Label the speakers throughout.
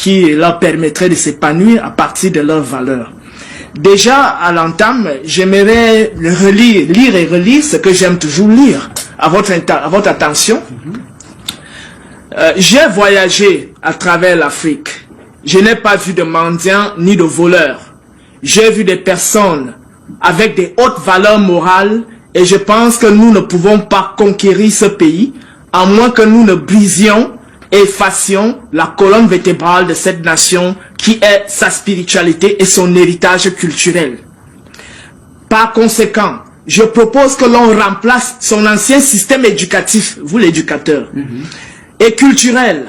Speaker 1: qui leur permettrait de s'épanouir à partir de leurs valeurs. Déjà, à l'entame, j'aimerais lire et relire ce que j'aime toujours lire à votre attention. J'ai voyagé à travers l'Afrique. Je n'ai pas vu de mendiants ni de voleurs. J'ai vu des personnes avec des hautes valeurs morales et je pense que nous ne pouvons pas conquérir ce pays à moins que nous ne brisions et effacions la colonne vertébrale de cette nation qui est sa spiritualité et son héritage culturel. Par conséquent, je propose que l'on remplace son ancien système éducatif, vous l'éducateur, et culturel.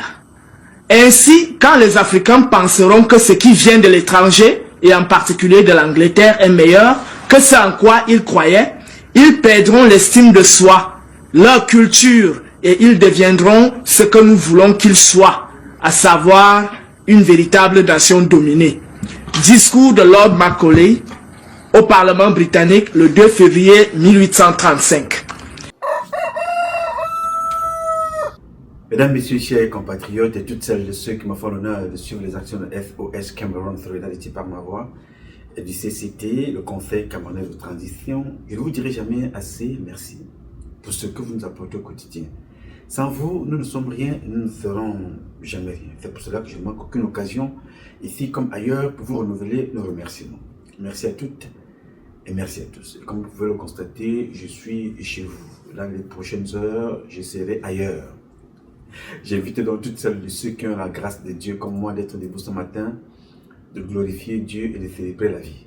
Speaker 1: Ainsi, quand les Africains penseront que ce qui vient de l'étranger, et en particulier de l'Angleterre, est meilleur que ce en quoi ils croyaient, ils perdront l'estime de soi, leur culture, et ils deviendront ce que nous voulons qu'ils soient, à savoir une véritable nation dominée. Discours de Lord Macaulay au Parlement britannique le 2 février 1835.
Speaker 2: Mesdames, Messieurs, chers compatriotes et toutes celles et ceux qui me font l'honneur de suivre les actions de FOS Cameroon Solidarity par ma voix et du CCT, le Conseil camerounais de transition, je ne vous dirai jamais assez merci pour ce que vous nous apportez au quotidien. Sans vous, nous ne sommes rien et nous ne ferons jamais rien. C'est pour cela que je ne manque aucune occasion, ici comme ailleurs, pour vous renouveler nos remerciements. Merci à toutes et merci à tous. Et comme vous pouvez le constater, je suis chez vous. Dans les prochaines heures, je serai ailleurs. J'invite donc toutes celles et ceux qui ont la grâce de Dieu comme moi d'être debout ce matin, de glorifier Dieu et de célébrer la vie.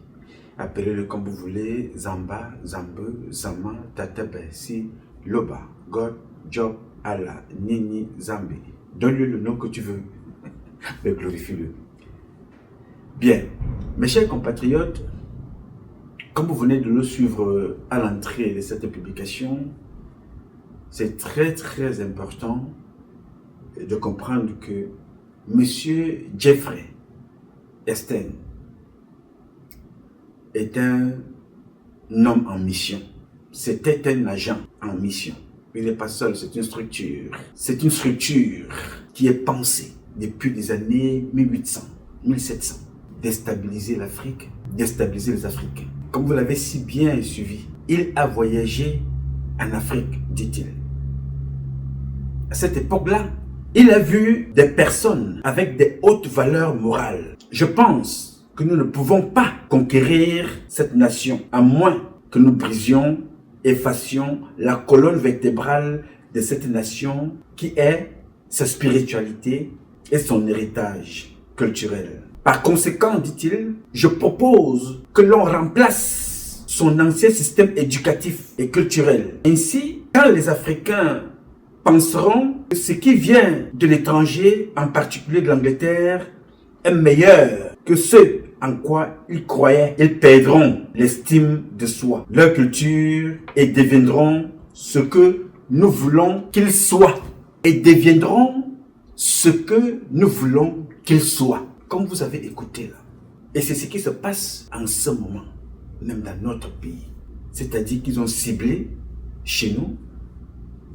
Speaker 2: Appelez-le comme vous voulez, Zamba, Zambe, Zama, Tatabe, Si, Loba, God, Job, Allah, Nini, Zambi. Donne-lui le nom que tu veux, mais glorifie-le. Bien, mes chers compatriotes, comme vous venez de le suivre à l'entrée de cette publication, c'est très important de comprendre que Monsieur Jeffrey Epstein est un homme en mission. C'était un agent en mission. Il n'est pas seul, c'est une structure. C'est une structure qui est pensée depuis les années 1800, 1700. Déstabiliser l'Afrique, déstabiliser les Africains. Comme vous l'avez si bien suivi, il a voyagé en Afrique, dit-il. À cette époque-là, il a vu des personnes avec des hautes valeurs morales. Je pense que nous ne pouvons pas conquérir cette nation à moins que nous brisions, effacions la colonne vertébrale de cette nation qui est sa spiritualité et son héritage culturel. Par conséquent, dit-il, je propose que l'on remplace son ancien système éducatif et culturel. Ainsi, quand les Africains penseront que ce qui vient de l'étranger, en particulier de l'Angleterre, est meilleur que ce en quoi ils croyaient, ils perdront l'estime de soi, leur culture et deviendront ce que nous voulons qu'ils soient. Et deviendront ce que nous voulons qu'ils soient. Comme vous avez écouté là. Et c'est ce qui se passe en ce moment, même dans notre pays. C'est-à-dire qu'ils ont ciblé chez nous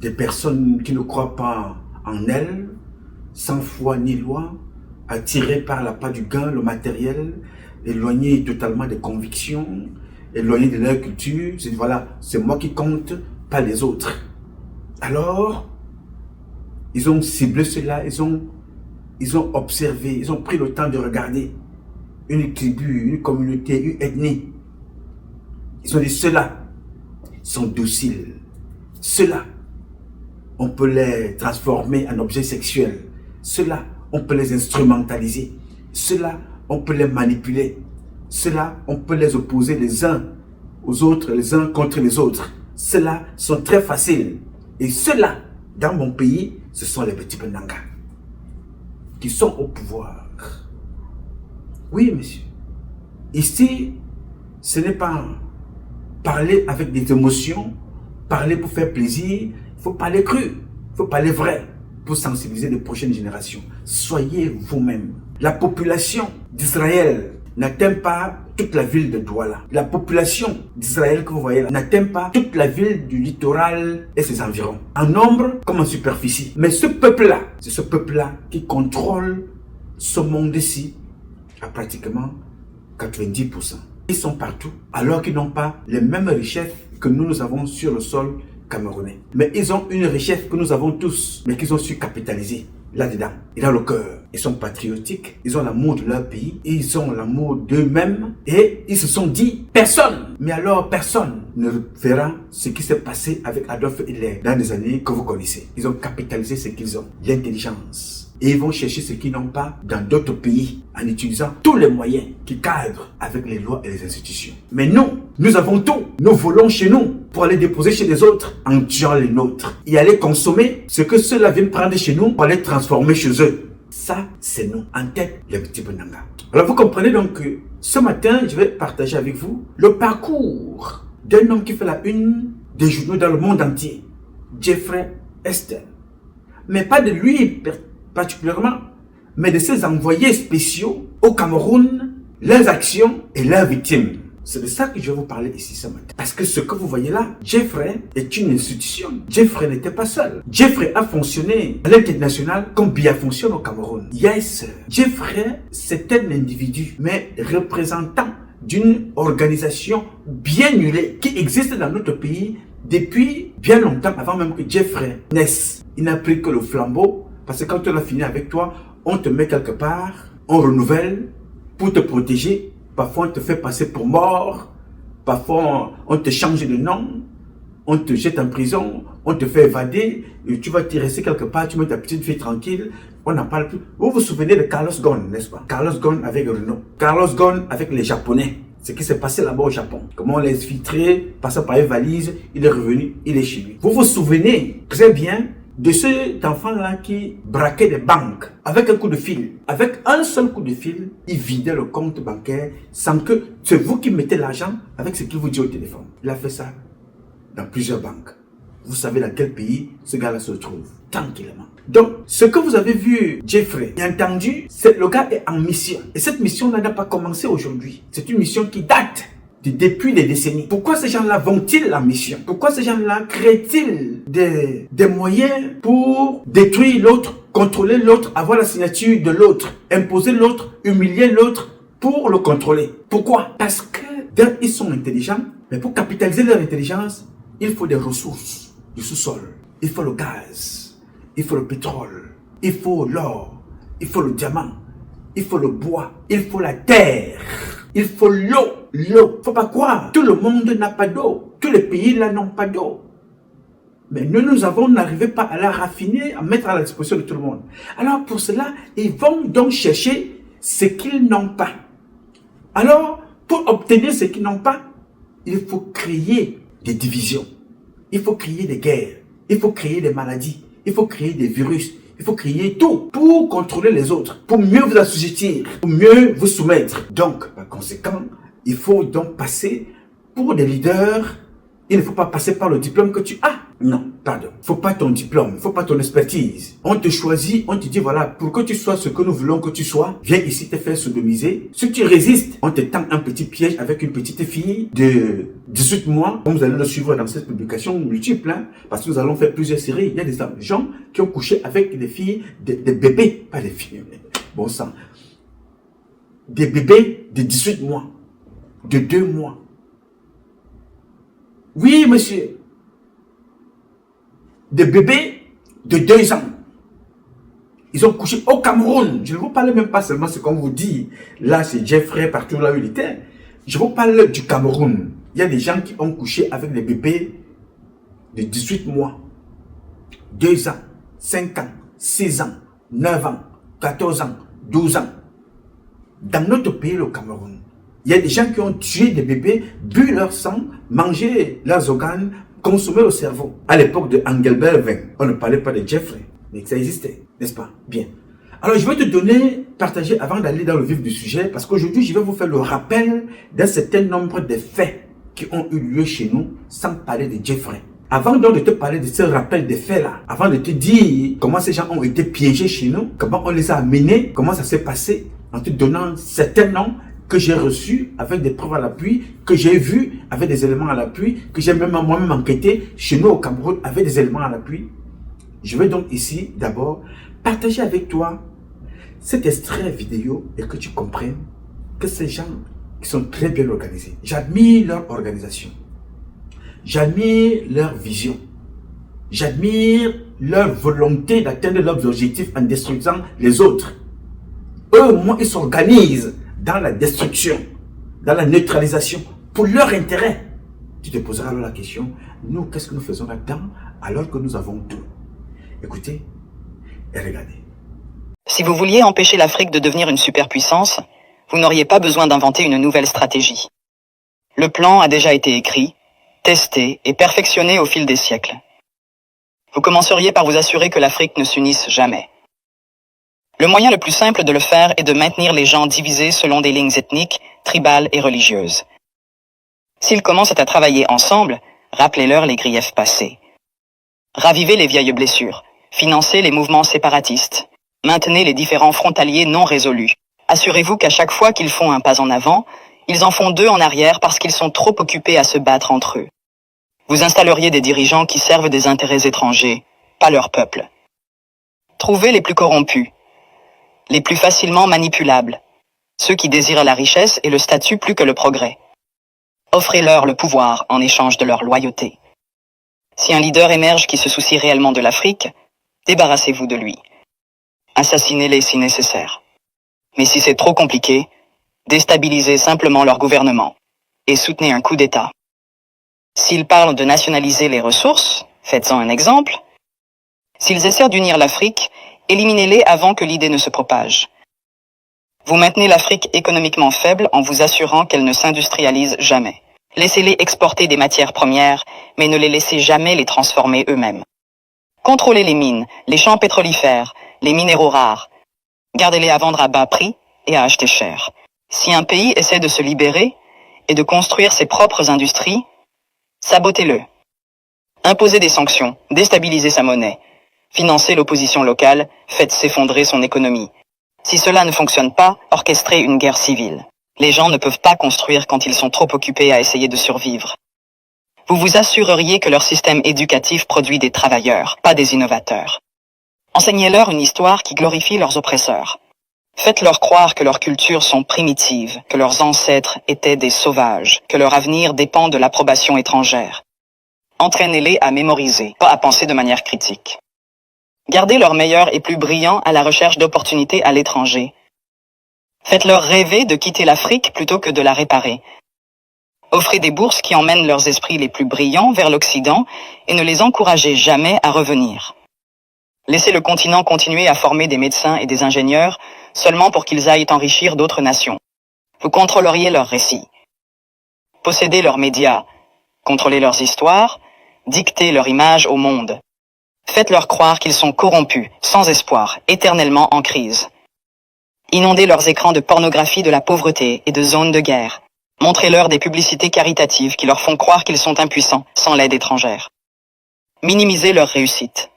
Speaker 2: des personnes qui ne croient pas en elles, sans foi ni loi, attirées par l'appât du gain, le matériel, éloignées totalement des convictions, éloignées de leur culture. C'est voilà, c'est moi qui compte, pas les autres. Alors, ils ont ciblé cela, ils ont observé, ils ont pris le temps de regarder une tribu, une communauté, une ethnie. Ils ont dit ceux-là sont dociles. Ceux-là, on peut les transformer en objets sexuels. Ceux-là, on peut les instrumentaliser. Ceux-là, on peut les manipuler. Ceux-là, on peut les opposer les uns aux autres, les uns contre les autres. Ceux-là sont très faciles. Et ceux-là, dans mon pays, ce sont les petits Benanga qui sont au pouvoir. Oui, monsieur. Ici, ce n'est pas parler avec des émotions, parler pour faire plaisir. Il faut parler cru, il faut parler vrai pour sensibiliser les prochaines générations. Soyez vous-même. La population d'Israël n'atteint pas toute la ville de Douala. La population d'Israël que vous voyez là n'atteint pas toute la ville du littoral et ses environs. En nombre comme en superficie. Mais ce peuple-là, c'est ce peuple-là qui contrôle ce monde-ci a pratiquement 90%. Ils sont partout, alors qu'ils n'ont pas les mêmes richesses que nous avons sur le sol camerounais. Mais ils ont une richesse que nous avons tous, mais qu'ils ont su capitaliser là-dedans. Et dans le cœur, ils sont patriotiques, ils ont l'amour de leur pays, ils ont l'amour d'eux-mêmes, et ils se sont dit, personne, mais alors personne ne verra ce qui s'est passé avec Adolf Hitler dans les années que vous connaissez. Ils ont capitalisé ce qu'ils ont, l'intelligence. Et ils vont chercher ce qu'ils n'ont pas dans d'autres pays en utilisant tous les moyens qui cadrent avec les lois et les institutions. Mais nous avons tout. Nous volons chez nous pour aller déposer chez les autres en tuant les nôtres. Et aller consommer ce que ceux-là viennent prendre chez nous pour aller transformer chez eux. Ça, c'est nous. En tête, les petits bonanga. Alors vous comprenez donc que ce matin, je vais partager avec vous le parcours d'un homme qui fait la une des journaux dans le monde entier. Jeffrey Epstein. Mais pas de lui particulièrement, mais de ses envoyés spéciaux au Cameroun, leurs actions et leurs victimes. C'est de ça que je vais vous parler ici ce matin. Parce que ce que vous voyez là, Jeffrey est une institution. Jeffrey n'était pas seul. Jeffrey a fonctionné à l'international comme BIA fonctionne au Cameroun. Yes, Jeffrey, c'est un individu, mais représentant d'une organisation bien huilée qui existe dans notre pays depuis bien longtemps, avant même que Jeffrey naisse. Il n'a pris que le flambeau. Parce que quand on a fini avec toi, on te met quelque part, on renouvelle pour te protéger. Parfois, on te fait passer pour mort. Parfois, on te change de nom. On te jette en prison. On te fait évader. Et tu vas t'y rester quelque part. Tu mets ta petite fille tranquille. On n'en parle plus. Vous vous souvenez de Carlos Ghosn, n'est-ce pas? Carlos Ghosn avec Renault. Carlos Ghosn avec les Japonais. Ce qui s'est passé là-bas au Japon. Comment on l'a infiltré, passant par une valise. Il est revenu. Il est chez lui. Vous vous souvenez très bien de cet enfant-là qui braquait des banques avec un coup de fil. Avec un seul coup de fil, il vidait le compte bancaire sans que c'est vous qui mettez l'argent avec ce qu'il vous dit au téléphone. Il a fait ça dans plusieurs banques. Vous savez dans quel pays ce gars-là se trouve. Tranquillement. Donc, ce que vous avez vu, Jeffrey, bien entendu, le gars est en mission. Et cette mission-là n'a pas commencé aujourd'hui. C'est une mission qui date depuis des décennies. Pourquoi ces gens-là vont-ils en mission? Pourquoi ces gens-là créent-ils des moyens pour détruire l'autre, contrôler l'autre, avoir la signature de l'autre, imposer l'autre, humilier l'autre pour le contrôler? Pourquoi? Parce que ils sont intelligents, mais pour capitaliser leur intelligence, il faut des ressources du sous-sol. Il faut le gaz, il faut le pétrole, il faut l'or, il faut le diamant, il faut le bois, il faut la terre. Il faut l'eau. L'eau. Faut pas croire. Tout le monde n'a pas d'eau. Tous les pays là n'ont pas d'eau. Mais nous n'arrivons pas à la raffiner, à mettre à la disposition de tout le monde. Alors pour cela, ils vont donc chercher ce qu'ils n'ont pas. Alors, pour obtenir ce qu'ils n'ont pas, il faut créer des divisions. Il faut créer des guerres. Il faut créer des maladies. Il faut créer des virus. Il faut créer tout pour contrôler les autres, pour mieux vous assujettir, pour mieux vous soumettre. Donc, par conséquent, il faut donc passer pour des leaders. Il ne faut pas passer par le diplôme que tu as. Non, pardon. Il ne faut pas ton diplôme, il ne faut pas ton expertise. On te choisit, on te dit voilà, pour que tu sois ce que nous voulons que tu sois, viens ici te faire sodomiser. Si tu résistes, on te tend un petit piège avec une petite fille de 18 mois. Comme vous allez le suivre dans cette publication multiple, hein, parce que nous allons faire plusieurs séries. Il y a des gens qui ont couché avec des filles, des bébés, pas des filles, bon sang. Des bébés de 18 mois, de 2 mois. Oui, monsieur. Des bébés de 2 ans. Ils ont couché au Cameroun. Je ne vous parle même pas seulement ce qu'on vous dit. Là, c'est Jeffrey, partout là où il était. Je vous parle du Cameroun. Il y a des gens qui ont couché avec des bébés de 18 mois, 2 ans, 5 ans, 6 ans, 9 ans, 14 ans, 12 ans. Dans notre pays, le Cameroun, il y a des gens qui ont tué des bébés, bu leur sang, mangé leurs organes, consommé le cerveau. À l'époque de Engelbert Vin, on ne parlait pas de Jeffrey, mais ça existait, n'est-ce pas? Bien. Alors, je vais te donner, partager avant d'aller dans le vif du sujet, parce qu'aujourd'hui, je vais vous faire le rappel d'un certain nombre de faits qui ont eu lieu chez nous, sans parler de Jeffrey. Avant donc de te parler de ce rappel des faits-là, avant de te dire comment ces gens ont été piégés chez nous, comment on les a amenés, comment ça s'est passé, en te donnant certains noms que j'ai reçus avec des preuves à l'appui, que j'ai vus avec des éléments à l'appui, que j'ai même moi-même enquêté chez nous au Cameroun avec des éléments à l'appui. Je vais donc ici d'abord partager avec toi cet extrait vidéo et que tu comprennes que ces gens qui sont très bien organisés, j'admire leur organisation, j'admire leur vision, j'admire leur volonté d'atteindre leurs objectifs en destruisant les autres. Eux, au moins, ils s'organisent dans la destruction, dans la neutralisation, pour leur intérêt. Tu te poseras alors la question, nous, qu'est-ce que nous faisons là-dedans alors que nous avons tout? Écoutez et regardez.
Speaker 3: Si vous vouliez empêcher l'Afrique de devenir une superpuissance, vous n'auriez pas besoin d'inventer une nouvelle stratégie. Le plan a déjà été écrit, testé et perfectionné au fil des siècles. Vous commenceriez par vous assurer que l'Afrique ne s'unisse jamais. Le moyen le plus simple de le faire est de maintenir les gens divisés selon des lignes ethniques, tribales et religieuses. S'ils commencent à travailler ensemble, rappelez-leur les griefs passés. Ravivez les vieilles blessures, financez les mouvements séparatistes, maintenez les différends frontaliers non résolus. Assurez-vous qu'à chaque fois qu'ils font un pas en avant, ils en font deux en arrière parce qu'ils sont trop occupés à se battre entre eux. Vous installeriez des dirigeants qui servent des intérêts étrangers, pas leur peuple. Trouvez les plus corrompus, les plus facilement manipulables, ceux qui désirent la richesse et le statut plus que le progrès. Offrez-leur le pouvoir en échange de leur loyauté. Si un leader émerge qui se soucie réellement de l'Afrique, débarrassez-vous de lui. Assassinez-les si nécessaire. Mais si c'est trop compliqué, déstabilisez simplement leur gouvernement et soutenez un coup d'État. S'ils parlent de nationaliser les ressources, faites-en un exemple. S'ils essaient d'unir l'Afrique, éliminez-les avant que l'idée ne se propage. Vous maintenez l'Afrique économiquement faible en vous assurant qu'elle ne s'industrialise jamais. Laissez-les exporter des matières premières, mais ne les laissez jamais les transformer eux-mêmes. Contrôlez les mines, les champs pétrolifères, les minéraux rares. Gardez-les à vendre à bas prix et à acheter cher. Si un pays essaie de se libérer et de construire ses propres industries, sabotez-le. Imposez des sanctions, déstabilisez sa monnaie. Financez l'opposition locale, faites s'effondrer son économie. Si cela ne fonctionne pas, orchestrez une guerre civile. Les gens ne peuvent pas construire quand ils sont trop occupés à essayer de survivre. Vous vous assureriez que leur système éducatif produit des travailleurs, pas des innovateurs. Enseignez-leur une histoire qui glorifie leurs oppresseurs. Faites-leur croire que leurs cultures sont primitives, que leurs ancêtres étaient des sauvages, que leur avenir dépend de l'approbation étrangère. Entraînez-les à mémoriser, pas à penser de manière critique. Gardez leurs meilleurs et plus brillants à la recherche d'opportunités à l'étranger. Faites-leur rêver de quitter l'Afrique plutôt que de la réparer. Offrez des bourses qui emmènent leurs esprits les plus brillants vers l'Occident et ne les encouragez jamais à revenir. Laissez le continent continuer à former des médecins et des ingénieurs seulement pour qu'ils aillent enrichir d'autres nations. Vous contrôleriez leurs récits. Possédez leurs médias, contrôlez leurs histoires, dictez leur image au monde. Faites-leur croire qu'ils sont corrompus, sans espoir, éternellement en crise. Inondez leurs écrans de pornographie de la pauvreté et de zones de guerre. Montrez-leur des publicités caritatives qui leur font croire qu'ils sont impuissants, sans l'aide étrangère. Minimisez leur réussite.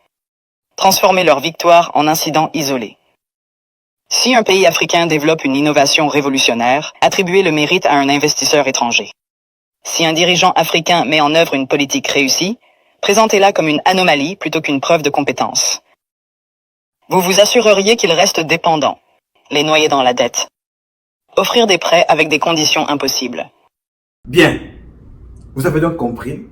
Speaker 3: Transformez leur victoire en incidents isolés. Si un pays africain développe une innovation révolutionnaire, attribuez le mérite à un investisseur étranger. Si un dirigeant africain met en œuvre une politique réussie, présentez-la comme une anomalie plutôt qu'une preuve de compétence. Vous vous assureriez qu'ils restent dépendants, les noyer dans la dette. Offrir des prêts avec des conditions impossibles.
Speaker 2: Bien, vous avez donc compris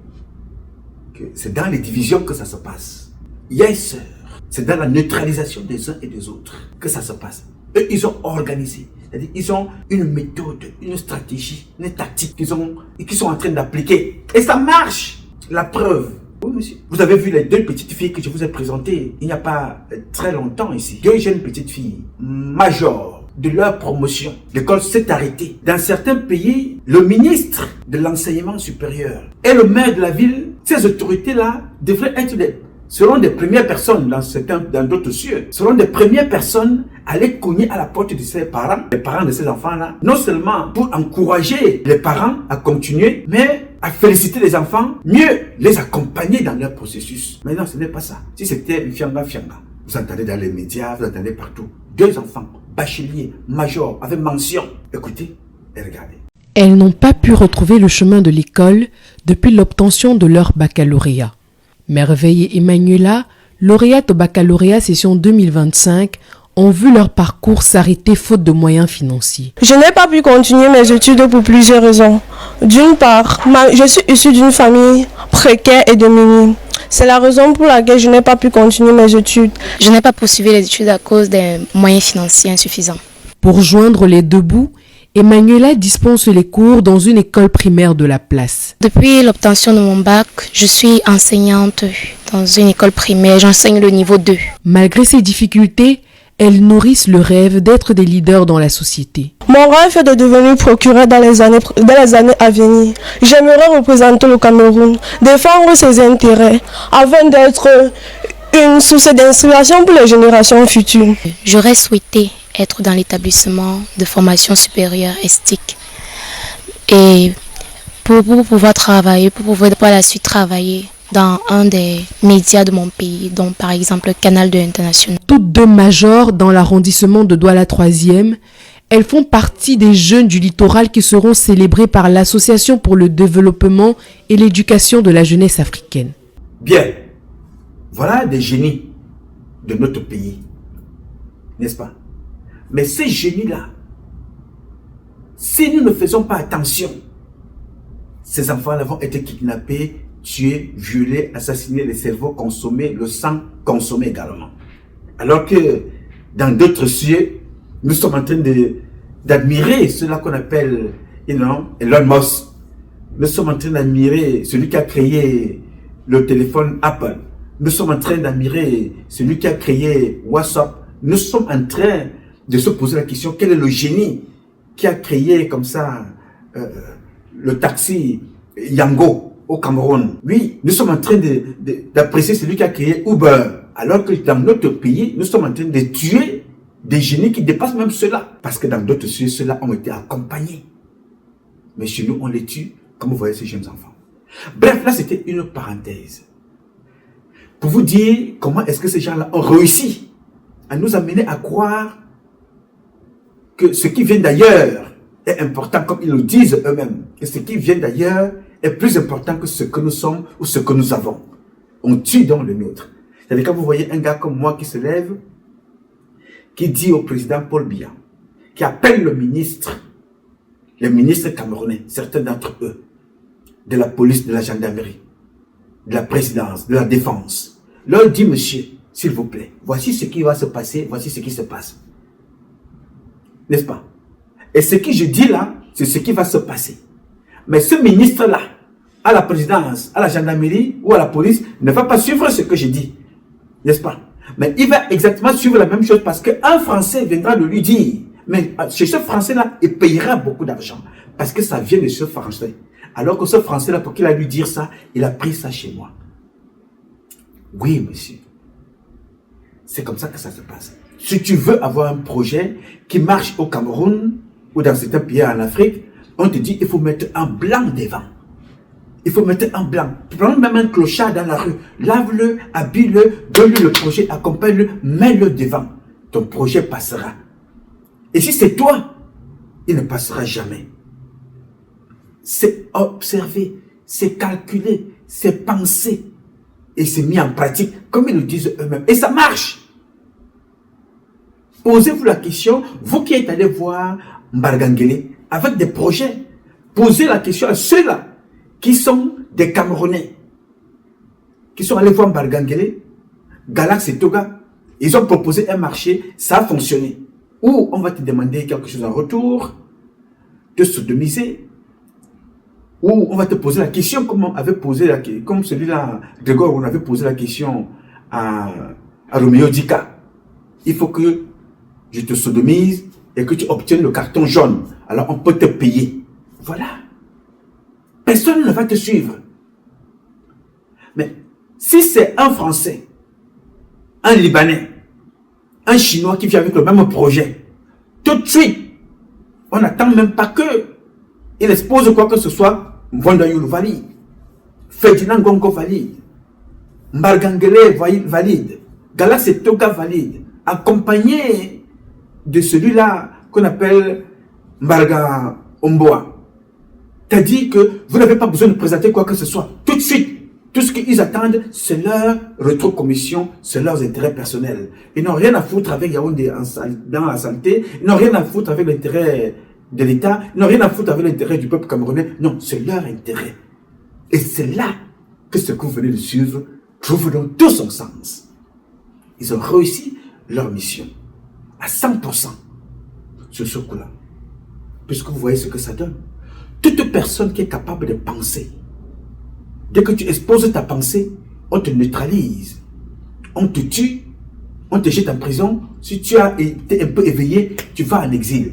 Speaker 2: que c'est dans les divisions que ça se passe. Il y a une sœur, c'est dans la neutralisation des uns et des autres que ça se passe. Eux, ils ont organisé, c'est-à-dire ils ont une méthode, une stratégie, une tactique qu'ils sont en train d'appliquer. Et ça marche. La preuve. Oui, monsieur. Vous avez vu les deux petites filles que je vous ai présentées il n'y a pas très longtemps ici. Deux jeunes petites filles, majors de leur promotion. L'école s'est arrêtée. Dans certains pays, le ministre de l'enseignement supérieur et le maire de la ville, ces autorités-là devraient être seront des premières personnes dans d'autres cieux, seront des premières personnes à aller cogner à la porte de ses parents, les parents de ces enfants-là, non seulement pour encourager les parents à continuer, mais à féliciter les enfants, mieux les accompagner dans leur processus. Mais non, ce n'est pas ça. Si c'était une fianga, vous entendez dans les médias, vous entendez partout. Deux enfants, bacheliers, majors, avec mention. Écoutez et regardez.
Speaker 4: Elles n'ont pas pu retrouver le chemin de l'école depuis l'obtention de leur baccalauréat. Merveille et Emmanuela, lauréates au baccalauréat session 2025, ont vu leur parcours s'arrêter faute de moyens financiers.
Speaker 5: Je n'ai pas pu continuer mes études pour plusieurs raisons. D'une part, je suis issue d'une famille précaire et démunie. C'est la raison pour laquelle je n'ai pas pu continuer mes études.
Speaker 6: Je n'ai pas poursuivi les études à cause des moyens financiers insuffisants.
Speaker 4: Pour joindre les deux bouts, Emmanuela dispense les cours dans une école primaire de la place.
Speaker 6: Depuis l'obtention de mon bac, je suis enseignante dans une école primaire. J'enseigne le niveau 2.
Speaker 4: Malgré ces difficultés, elles nourrissent le rêve d'être des leaders dans la société.
Speaker 5: Mon rêve est de devenir procureur dans les années à venir. J'aimerais représenter le Cameroun, défendre ses intérêts, afin d'être une source d'inspiration pour les générations futures.
Speaker 6: J'aurais souhaité être dans l'établissement de formation supérieure estique. Et pour pouvoir travailler, pour pouvoir par la suite travailler dans un des médias de mon pays, dont par exemple le Canal 2 International.
Speaker 4: Toutes deux majeures dans l'arrondissement de Douala 3e, elles font partie des jeunes du littoral qui seront célébrés par l'Association pour le développement et l'éducation de la jeunesse africaine.
Speaker 2: Bien, voilà des génies de notre pays, n'est-ce pas? Mais ces génies-là, si nous ne faisons pas attention, ces enfants-là vont être kidnappés, tués, violés, assassinés, les cerveaux consommés, le sang consommé également. Alors que dans d'autres cieux, nous sommes en train d'admirer cela qu'on appelle Elon Musk. Nous sommes en train d'admirer celui qui a créé le téléphone Apple. Nous sommes en train d'admirer celui qui a créé WhatsApp. Nous sommes en train de se poser la question, quel est le génie qui a créé comme ça le taxi Yango au Cameroun? Oui, nous sommes en train d'apprécier celui qui a créé Uber. Alors que dans notre pays, nous sommes en train de tuer des génies qui dépassent même ceux-là. Parce que dans d'autres sujets, ceux-là ont été accompagnés. Mais chez nous, on les tue, comme vous voyez ces jeunes enfants. Bref, là, c'était une parenthèse. Pour vous dire comment est-ce que ces gens-là ont réussi à nous amener à croire que ce qui vient d'ailleurs est important, comme ils le disent eux-mêmes. Et ce qui vient d'ailleurs est plus important que ce que nous sommes ou ce que nous avons. On tue donc le nôtre. C'est-à-dire quand vous voyez un gars comme moi qui se lève, qui dit au président Paul Biya, qui appelle les ministres camerounais, certains d'entre eux, de la police, de la gendarmerie, de la présidence, de la défense, leur dit, monsieur, s'il vous plaît, voici ce qui va se passer, voici ce qui se passe. N'est-ce pas? Et ce que je dis là, c'est ce qui va se passer. Mais ce ministre-là, à la présidence, à la gendarmerie ou à la police, ne va pas suivre ce que je dis. N'est-ce pas? Mais il va exactement suivre la même chose parce qu'un Français viendra le lui dire. Mais chez ce Français-là, il payera beaucoup d'argent. Parce que ça vient de ce Français. Alors que ce Français-là, pour qu'il a lui dire ça, il a pris ça chez moi. Oui, monsieur. C'est comme ça que ça se passe. Si tu veux avoir un projet qui marche au Cameroun ou dans certains pays en Afrique, on te dit il faut mettre un blanc devant. Il faut mettre un blanc. Prends même un clochard dans la rue. Lave-le, habille-le, donne-lui le projet, accompagne-le, mets-le devant. Ton projet passera. Et si c'est toi, il ne passera jamais. C'est observé, c'est calculé, c'est pensé. Et c'est mis en pratique, comme ils le disent eux-mêmes. Et ça marche. Posez-vous la question, vous qui êtes allé voir Mbargangele avec des projets, posez la question à ceux-là qui sont des Camerounais, qui sont allés voir Mbargangele, Galax et Toga. Ils ont proposé un marché, ça a fonctionné. Ou on va te demander quelque chose en retour, te sodomiser, ou on va te poser la question comme on avait posé la question, comme celui-là, Grégoire, on avait posé la question à Roméo Dika. Il faut que je te sodomise et que tu obtiennes le carton jaune. Alors on peut te payer. Voilà. Personne ne va te suivre. Mais si c'est un Français, un Libanais, un Chinois qui vient avec le même projet, tout de suite, on n'attend même pas que il expose quoi que ce soit, Mvondayoul valide, Ferdinand Gongo valide, Mbargangele valide, Galax et Toga valide, accompagné de celui-là qu'on appelle Mbarga Omboa. C'est-à-dire que vous n'avez pas besoin de présenter quoi que ce soit. Tout de suite, Tout ce qu'ils attendent, c'est leur rétrocommission, c'est leurs intérêts personnels. Ils n'ont rien à foutre avec Yaoundé dans la santé, ils n'ont rien à foutre avec l'intérêt de l'État, ils n'ont rien à foutre avec l'intérêt du peuple camerounais. Non, c'est leur intérêt. Et c'est là que ce que vous venez de suivre trouve donc tout son sens. Ils ont réussi leur mission à 100% sur ce coup-là. Puisque vous voyez ce que ça donne. Toute personne qui est capable de penser, dès que tu exposes ta pensée, on te neutralise, on te tue, on te jette en prison. Si tu as été un peu éveillé, tu vas en exil.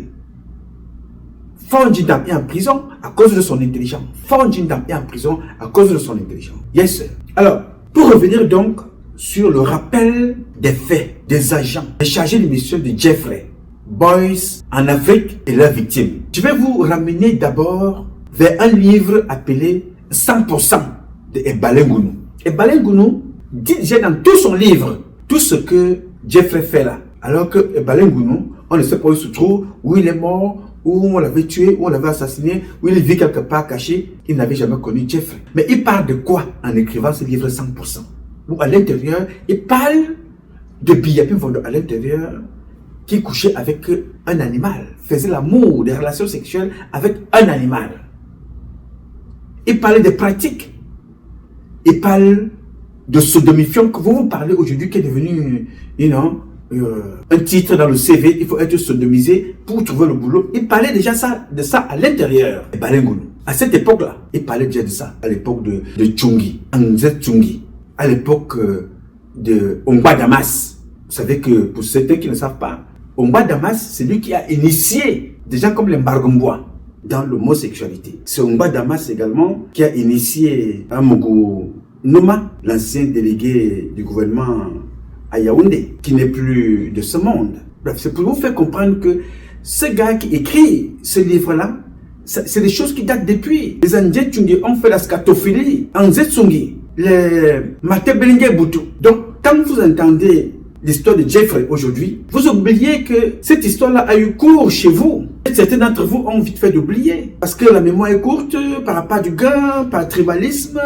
Speaker 2: Fon Jindam est en prison à cause de son intelligence. Fon Jindam est en prison à cause de son intelligence. Yes, sir. Alors, pour revenir donc sur le rappel des faits des agents, des chargés de mission de Jeffrey Boys en Afrique et leurs victimes, je vais vous ramener d'abord vers un livre appelé 100% de Ebalengounou. Ebalengounou dit déjà dans tout son livre tout ce que Jeffrey fait là. Alors que Ebalengounou, on ne sait pas où il se trouve, où il est mort, où on l'avait tué, où on l'avait assassiné, où il vit quelque part caché. Il n'avait jamais connu Jeffrey. Mais il parle de quoi en écrivant ce livre 100%? Où à l'intérieur, il parle de Biyapi Vondo à l'intérieur qui couchait avec un animal, faisait l'amour, des relations sexuelles avec un animal. Il parlait des pratiques. Il parle de sodomifiant que vous parlez aujourd'hui qui est devenu, un titre dans le CV, il faut être sodomisé pour trouver le boulot. Il parlait déjà de ça à l'intérieur. Et Balengounou. À cette époque-là, il parlait déjà de ça. À l'époque de Tchungi, Anzet Tchungi. À l'époque de Ongba Damas. Vous savez que pour certains qui ne savent pas, Ongba Damas, c'est lui qui a initié des gens comme les Mbargombois dans l'homosexualité. C'est Ongba Damas également qui a initié Amougou Noma, l'ancien délégué du gouvernement à Yaoundé, qui n'est plus de ce monde. Bref, c'est pour vous faire comprendre que ce gars qui écrit ce livre-là, c'est des choses qui datent depuis. Les Andjé Tchungi ont fait la scatophilie, Anzé Tsungi, les Mate Belingue Boutou. Donc, quand vous entendez l'histoire de Jeffrey aujourd'hui, vous oubliez que cette histoire-là a eu cours chez vous. Et certains d'entre vous ont vite fait d'oublier. Parce que la mémoire est courte, par rapport du gain, par tribalisme,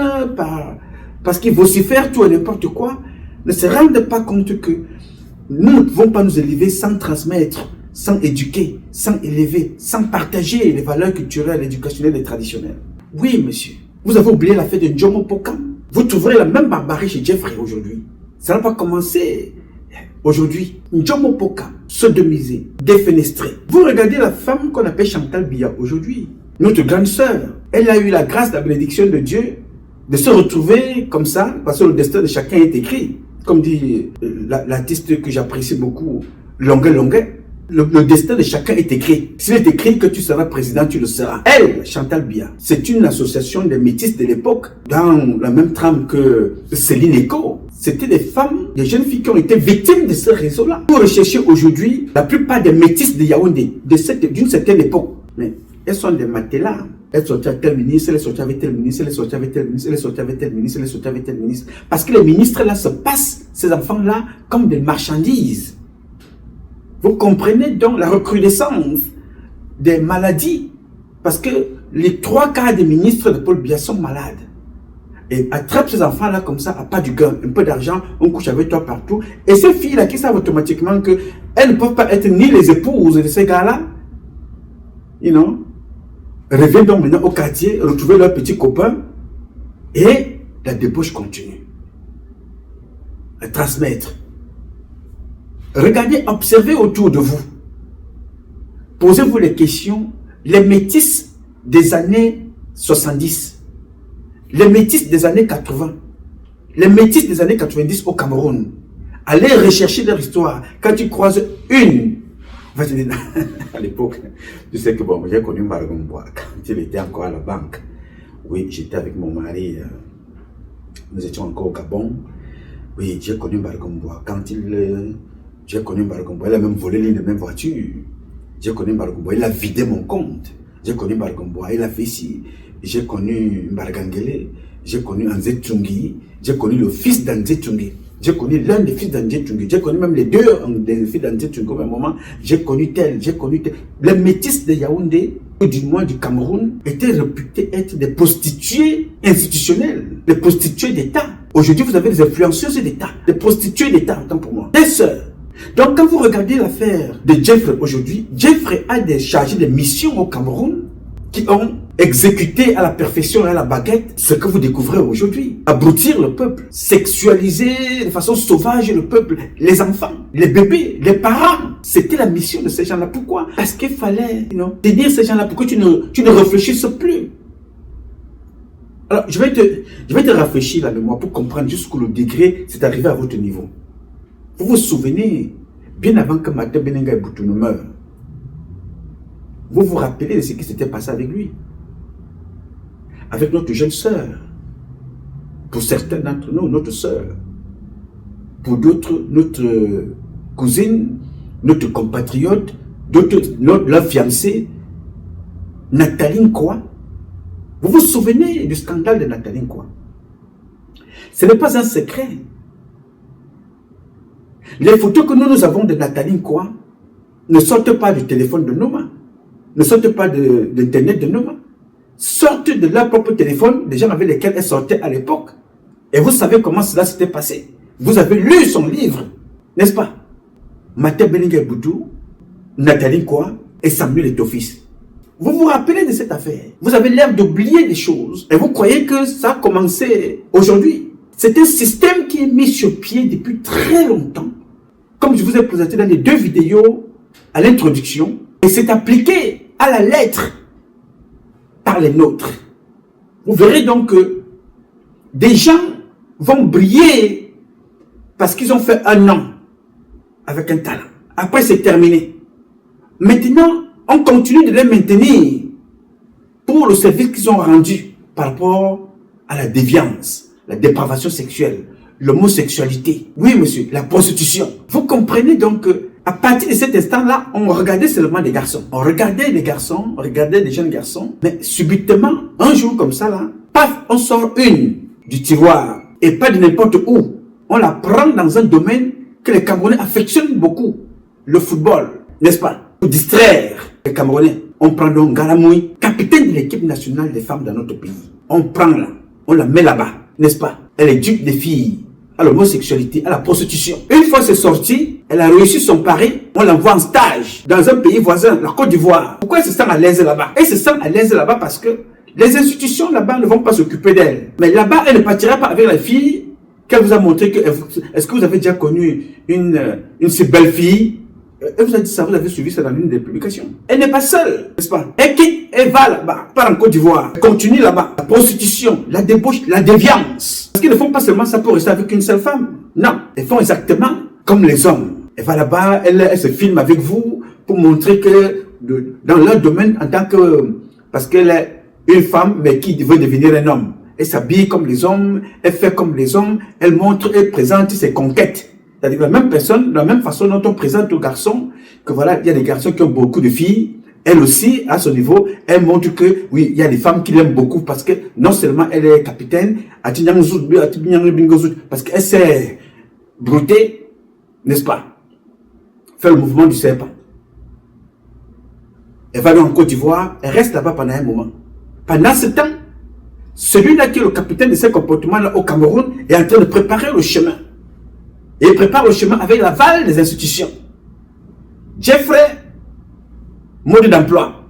Speaker 2: parce qu'ils vocifèrent tout et n'importe quoi. Ne se rendent pas compte que nous ne pouvons pas nous élever sans transmettre, sans éduquer, sans élever, sans partager les valeurs culturelles, éducationnelles et traditionnelles. Oui, monsieur. Vous avez oublié la fête de Njomo Pokam. Vous trouverez la même barbarie chez Jeffrey aujourd'hui. Ça n'a pas commencé aujourd'hui. Njomo Pokam, sodomisé, défenestré. Vous regardez la femme qu'on appelle Chantal Biya aujourd'hui. Notre grande sœur, elle a eu la grâce, la bénédiction de Dieu de se retrouver comme ça, parce que le destin de chacun est écrit. Comme dit l'artiste que j'apprécie beaucoup, Longuet Longuet, le destin de chacun est écrit. S'il est écrit que tu seras président, tu le seras. Elle, Chantal Biya, c'est une association des métisses de l'époque, dans la même trame que Céline Eco. C'était des femmes, des jeunes filles qui ont été victimes de ce réseau-là. Vous recherchez aujourd'hui la plupart des métisses de Yaoundé, d'une certaine époque. Mais elles sont des matelas. Elle sortit avec tel ministre, elle est sortie avec tel ministre, elle est sortie avec tel ministre, elle est sortie avec tel ministre, elle est sortie avec tel ministre. Parce que les ministres là se passent, ces enfants-là, comme des marchandises. Vous comprenez donc la recrudescence des maladies. Parce que les 3/4 des ministres de Paul Biya sont malades. Et attrape ces enfants-là comme ça, à pas du gain, un peu d'argent, on couche avec toi partout. Et ces filles-là qui savent automatiquement qu'elles ne peuvent pas être ni les épouses de ces gars-là, reviennent donc maintenant au quartier, retrouver leurs petits copains et la débauche continue. À transmettre. Regardez, observez autour de vous. Posez-vous les questions. Les métis des années 70, les métis des années 80, les métis des années 90 au Cameroun. Allez rechercher leur histoire. Quand tu croises une, à l'époque, tu sais que bon, j'ai connu Mbargombois quand il était encore à la banque. Oui, j'étais avec mon mari, nous étions encore au Gabon. Oui, j'ai connu Mbargombois quand j'ai connu Mbargombois, il a même volé l'une de mes voitures. J'ai connu Mbargombois, il a vidé mon compte. J'ai connu Mbargombois, il a fait ci. J'ai connu Mbargangele, j'ai connu Anzé Tchungi, j'ai connu le fils d'Anzé Tchungi. J'ai connu l'un des fils d'Anzé Tchungi. J'ai connu même les deux des fils d'Anzé Tchungi au même moment. J'ai connu tel. Les métis de Yaoundé du moins du Cameroun, étaient réputées être des prostituées institutionnelles, des prostituées d'État. Aujourd'hui, vous avez des influenceuses d'État, des prostituées d'État, autant pour moi, des sœurs. Donc, quand vous regardez l'affaire de Jeffrey aujourd'hui, Jeffrey a des chargés de mission au Cameroun qui ont exécuté à la perfection et à la baguette ce que vous découvrez aujourd'hui. Abrutir le peuple, sexualiser de façon sauvage le peuple, les enfants, les bébés, les parents. C'était la mission de ces gens-là. Pourquoi? Parce qu'il fallait tenir ces gens-là. Pourquoi tu ne réfléchisses plus? Alors, je vais te rafraîchir la mémoire pour comprendre jusqu'où le degré c'est arrivé à votre niveau. Vous vous souvenez, bien avant que Mate Benenga Boutou ne meure, vous vous rappelez de ce qui s'était passé avec lui, avec notre jeune sœur. Pour certains d'entre nous, notre sœur. Pour d'autres, notre cousine, notre compatriote, d'autres, leur fiancée, Nathalie Nkwa. Vous vous souvenez du scandale de Nathalie Nkwa? Ce n'est pas un secret. Les photos que nous avons de Nathalie Nkwa ne sortent pas du téléphone de Noma, ne sortent pas d'internet de Noma, sortent de leur propre téléphone, des gens avec lesquels elle sortait à l'époque. Et vous savez comment cela s'était passé. Vous avez lu son livre, n'est-ce pas? Mate Benenga Boutou, Nathalie Nkwa et Samuel Eto'o-Fils. Vous vous rappelez de cette affaire? Vous avez l'air d'oublier des choses et vous croyez que ça a commencé aujourd'hui. C'est un système qui est mis sur pied depuis très longtemps. Comme je vous ai présenté dans les 2 vidéos à l'introduction, et c'est appliqué à la lettre par les nôtres. Vous verrez donc que des gens vont briller parce qu'ils ont fait un an avec un talent. Après, c'est terminé. Maintenant, on continue de les maintenir pour le service qu'ils ont rendu par rapport à la déviance, la dépravation sexuelle, l'homosexualité. Oui, monsieur, la prostitution. Vous comprenez donc que à partir de cet instant-là, on regardait seulement des garçons. On regardait les garçons, on regardait des jeunes garçons. Mais subitement, un jour comme ça, là, paf, on sort une du tiroir. Et pas de n'importe où. On la prend dans un domaine que les Camerounais affectionnent beaucoup. Le football, n'est-ce pas? Pour distraire les Camerounais. On prend donc Galamoui, capitaine de l'équipe nationale des femmes dans notre pays. On prend là, on la met là-bas, n'est-ce pas? Elle éduque des filles à l'homosexualité, à la prostitution. Une fois c'est sorti, elle a réussi son pari, on l'envoie en stage dans un pays voisin, la Côte d'Ivoire. Pourquoi elle se sent à l'aise là-bas? Elle se sent à l'aise là-bas parce que les institutions là-bas ne vont pas s'occuper d'elle. Mais là-bas, elle ne partira pas avec la fille qu'elle vous a montré que... Est-ce que vous avez déjà connu une si belle fille? Elle vous a dit ça, vous avez suivi ça dans l'une des publications. Elle n'est pas seule, n'est-ce pas? Elle quitte, elle va là-bas, part en Côte d'Ivoire, continue là-bas. La prostitution, la débauche, la déviance. Parce qu'ils ne font pas seulement ça pour rester avec une seule femme. Non, ils font exactement comme les hommes. Elle va là-bas, elle se filme avec vous pour montrer que dans leur domaine, en tant que... Parce qu'elle est une femme, mais qui veut devenir un homme. Elle s'habille comme les hommes, elle fait comme les hommes, elle montre, elle présente ses conquêtes. C'est-à-dire la même personne, de la même façon dont on présente aux garçons, que voilà, il y a des garçons qui ont beaucoup de filles, elle aussi, à ce niveau, elle montre que, oui, il y a des femmes qui l'aiment beaucoup parce que non seulement elle est capitaine, parce qu'elle sait brouter, n'est-ce pas? Faire le mouvement du serpent. Elle va dans en Côte d'Ivoire, elle reste là-bas pendant un moment. Pendant ce temps, celui-là qui est le capitaine de ces comportements-là au Cameroun est en train de préparer le chemin. Et il prépare le chemin avec l'aval des institutions. Jeffrey, mode d'emploi.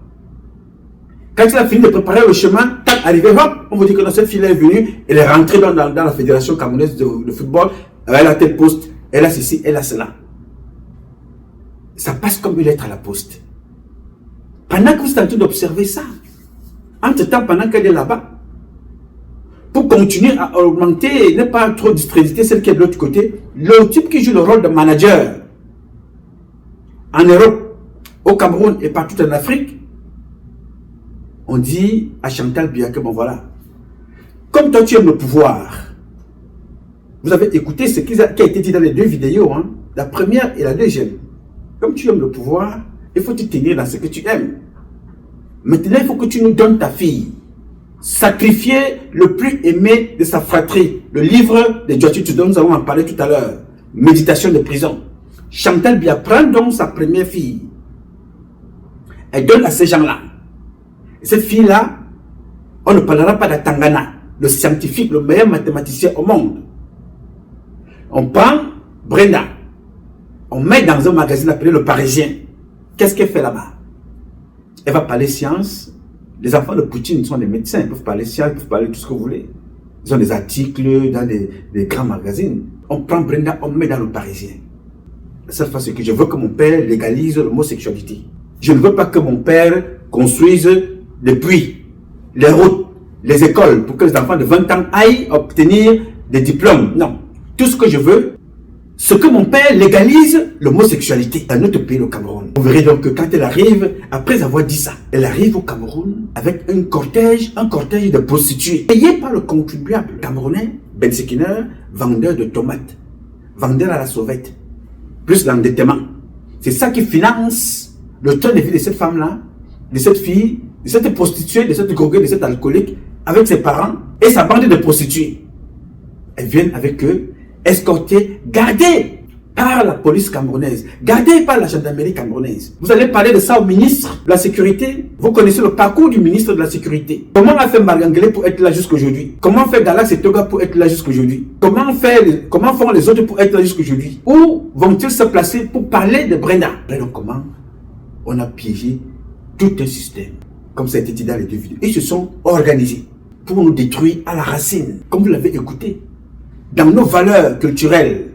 Speaker 2: Quand il a fini de préparer le chemin, tac, arrivé, hop, on vous dit que cette fille est venue, elle est rentrée dans la fédération camerounaise de football, elle a tel poste, elle a ceci, elle a cela. Ça passe comme une lettre à la poste. Pendant que vous êtes en train d'observer ça, entre-temps, pendant qu'elle est là-bas, pour continuer à augmenter, ne pas trop discréditer celle qui est de l'autre côté, le type qui joue le rôle de manager en Europe, au Cameroun et partout en Afrique, on dit à Chantal Biya que bon voilà, comme toi tu aimes le pouvoir, vous avez écouté ce qui a été dit dans les 2 vidéos, hein, la première et la deuxième. Comme tu aimes le pouvoir, il faut te tenir dans ce que tu aimes. Maintenant, il faut que tu nous donnes ta fille. Sacrifier le plus aimé de sa fratrie. Le livre de Joachim Tudor, nous avons en parlé tout à l'heure. Méditation de prison. Chantal Biya prend donc sa première fille. Elle donne à ces gens-là. Et cette fille-là, on ne parlera pas d'Atangana, le scientifique, le meilleur mathématicien au monde. On prend Brenda, on met dans un magazine appelé Le Parisien. Qu'est-ce qu'elle fait là-bas? Elle va parler science. Les enfants de Poutine sont des médecins, ils peuvent parler science, ils peuvent parler tout ce que vous voulez. Ils ont des articles dans des grands magazines. On prend Brenda, on met dans Le Parisien. La seule fois, c'est que je veux que mon père légalise l'homosexualité. Je ne veux pas que mon père construise les puits, les routes, les écoles, pour que les enfants de 20 ans aillent obtenir des diplômes. Non. Tout ce que je veux, c'est que mon père légalise l'homosexualité dans notre pays, le Cameroun. Vous verrez donc que quand elle arrive, après avoir dit ça, elle arrive au Cameroun avec un cortège de prostituées, payé par le contribuable camerounais, Ben Sekiner, vendeur de tomates, vendeur à la sauvette, plus l'endettement. C'est ça qui finance le train de vie de cette femme-là, de cette fille, de cette prostituée, de cette droguée, de cette alcoolique, avec ses parents et sa bande de prostituées. Elles viennent avec eux, escortées, gardées par la police camerounaise, gardées par la gendarmerie camerounaise. Vous allez parler de ça au ministre de la Sécurité. Vous connaissez le parcours du ministre de la Sécurité. Comment a fait Marganglé pour être là jusqu'aujourd'hui? Comment fait Galax et Toga pour être là jusqu'aujourd'hui? Comment font les autres pour être là jusqu'aujourd'hui? Où vont-ils se placer pour parler de Brenda? Donc comment on a piégé tout un système, comme ça a été dit dans les deux vidéos. Ils se sont organisés pour nous détruire à la racine, comme vous l'avez écouté. Dans nos valeurs culturelles,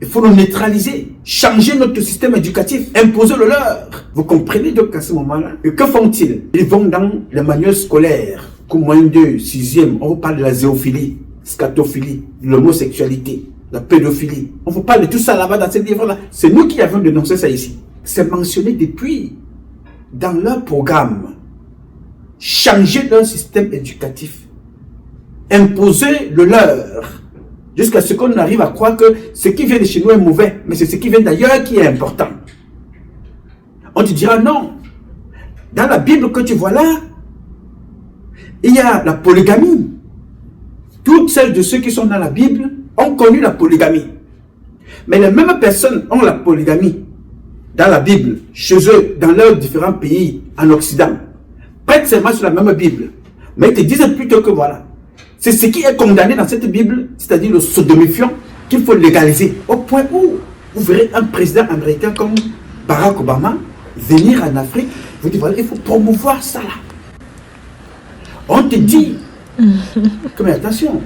Speaker 2: il faut nous neutraliser, changer notre système éducatif, imposer le leur. Vous comprenez donc à ce moment-là? Et que font-ils? Ils vont dans les manuels scolaires, comme moins 2, 6e, on vous parle de la zéophilie, scatophilie, de l'homosexualité, la pédophilie. On vous parle de tout ça là-bas dans ces livres-là. C'est nous qui avons dénoncé ça ici. C'est mentionné depuis dans leur programme. Changer leur système éducatif, imposer le leur. Jusqu'à ce qu'on arrive à croire que ce qui vient de chez nous est mauvais, mais c'est ce qui vient d'ailleurs qui est important. On te dira non. Dans la Bible que tu vois là, il y a la polygamie. Toutes celles de ceux qui sont dans la Bible ont connu la polygamie. Mais les mêmes personnes ont la polygamie dans la Bible, chez eux, dans leurs différents pays en Occident. Prêtent seulement sur la même Bible. Mais ils te disent plutôt que voilà. C'est ce qui est condamné dans cette Bible, c'est-à-dire le sodomifiant, qu'il faut légaliser. Au point où vous verrez un président américain comme Barack Obama venir en Afrique, vous dites voilà, il faut promouvoir ça là. On te dit, mais attention,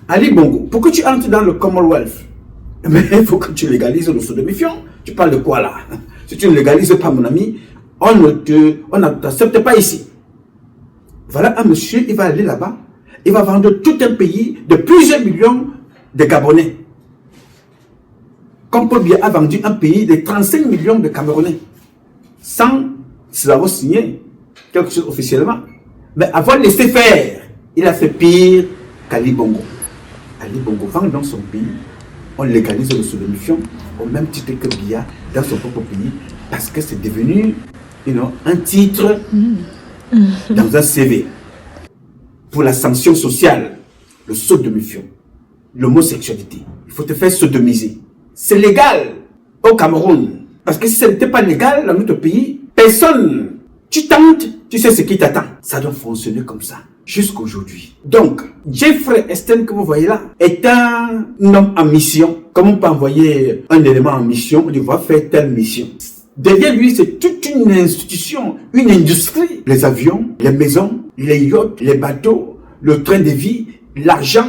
Speaker 2: Ali Bongo, pour que tu entres dans le Commonwealth, mais il faut que tu légalises le sodomifiant. Tu parles de quoi là? Si tu ne légalises pas, mon ami, on ne t'accepte pas ici. Voilà un monsieur, il va aller là-bas. Il va vendre tout un pays de plusieurs millions de Gabonais. Comme Paul Biya a vendu un pays de 35 millions de Camerounais. Sans avoir signé quelque chose officiellement. Mais avoir laissé faire, il a fait pire qu'Ali Bongo. Ali Bongo vend dans son pays. On légalise le sodomifiant au même titre que Biya dans son propre pays. Parce que c'est devenu un titre dans un CV. Pour la sanction sociale, le sodomifiant, l'homosexualité. Il faut te faire sodomiser. C'est légal au Cameroun. Parce que si ce n'était pas légal dans notre pays, personne, tu tentes, tu sais ce qui t'attend. Ça doit fonctionner comme ça, jusqu'aujourd'hui. Donc, Jeffrey Epstein que vous voyez là, est un homme en mission. Comme on peut envoyer un élément en mission, on va faire telle mission. Derrière lui, c'est toute une institution, une industrie. Les avions, les maisons, les yachts, les bateaux, le train de vie, l'argent.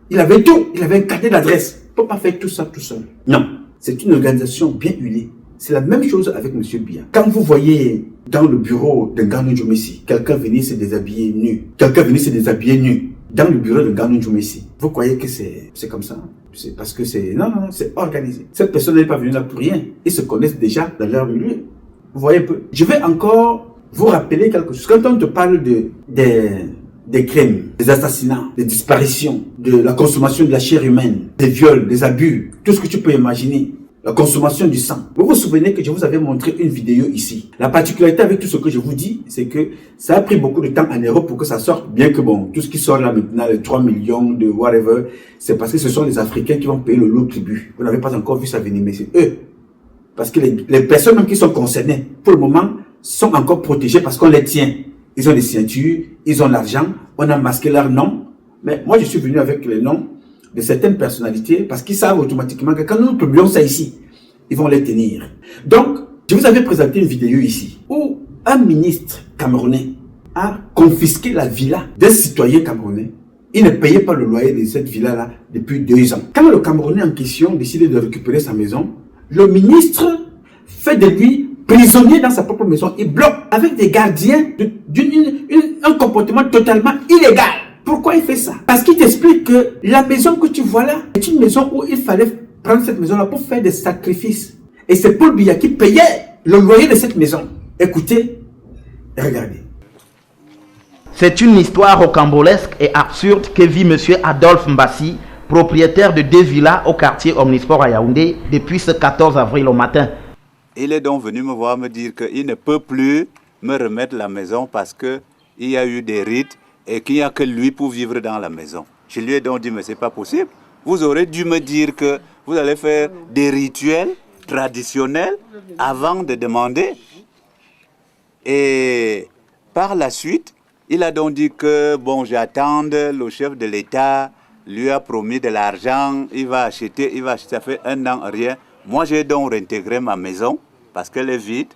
Speaker 2: Il avait tout. Il avait un carnet d'adresse. Il ne peut pas faire tout ça tout seul. Non. C'est une organisation bien huilée. C'est la même chose avec M. Biya. Quand vous voyez dans le bureau de Ngannou Djoumissi, quelqu'un venir se déshabiller nu. Dans le bureau de Ngannou Djoumissi. Vous croyez que c'est comme ça? C'est parce que c'est... Non, c'est organisé. Cette personne n'est pas venue là pour rien. Ils se connaissent déjà dans leur milieu. Vous voyez un peu. Je vais encore vous rappeler quelque chose. Quand on te parle des crimes, des assassinats, des disparitions, de la consommation de la chair humaine, des viols, des abus, tout ce que tu peux imaginer, la consommation du sang. Vous vous souvenez que je vous avais montré une vidéo ici. La particularité avec tout ce que je vous dis, c'est que ça a pris beaucoup de temps en Europe pour que ça sorte. Bien que bon, tout ce qui sort là maintenant, les 3 millions de whatever, c'est parce que ce sont les Africains qui vont payer le lot tribut. Vous n'avez pas encore vu ça venir, mais c'est eux. Parce que les personnes même qui sont concernées, pour le moment, sont encore protégées parce qu'on les tient. ils ont des ceintures, ils ont l'argent, on a masqué leur nom. Mais moi, je suis venu avec les noms de certaines personnalités parce qu'ils savent automatiquement que quand nous publions ça ici, ils vont les tenir. Donc, je vous avais présenté une vidéo ici où un ministre camerounais a confisqué la villa d'un citoyen camerounais. Il ne payait pas le loyer de cette villa-là depuis 2 ans. Quand le Camerounais en question décide de récupérer sa maison, le ministre fait de lui prisonnier dans sa propre maison. Il bloque avec des gardiens un comportement totalement illégal. Pourquoi il fait ça? Parce qu'il t'explique que la maison que tu vois là est une maison où il fallait prendre cette maison-là pour faire des sacrifices. Et c'est Paul Biya qui payait le loyer de cette maison. Écoutez, regardez.
Speaker 7: C'est une histoire rocambolesque et absurde que vit M. Adolphe Mbassi, propriétaire de 2 villas au quartier Omnisport à Yaoundé depuis ce 14 avril au matin.
Speaker 8: Il est donc venu me voir me dire qu'il ne peut plus me remettre la maison parce qu'il y a eu des rites et qu'il n'y a que lui pour vivre dans la maison. Je lui ai donc dit, mais ce n'est pas possible. Vous aurez dû me dire que vous allez faire des rituels traditionnels avant de demander. Et par la suite, il a donc dit que, bon, j'attends, le chef de l'État lui a promis de l'argent, il va acheter, ça fait 1 an, rien. Moi, j'ai donc réintégré ma maison parce qu'elle est vide.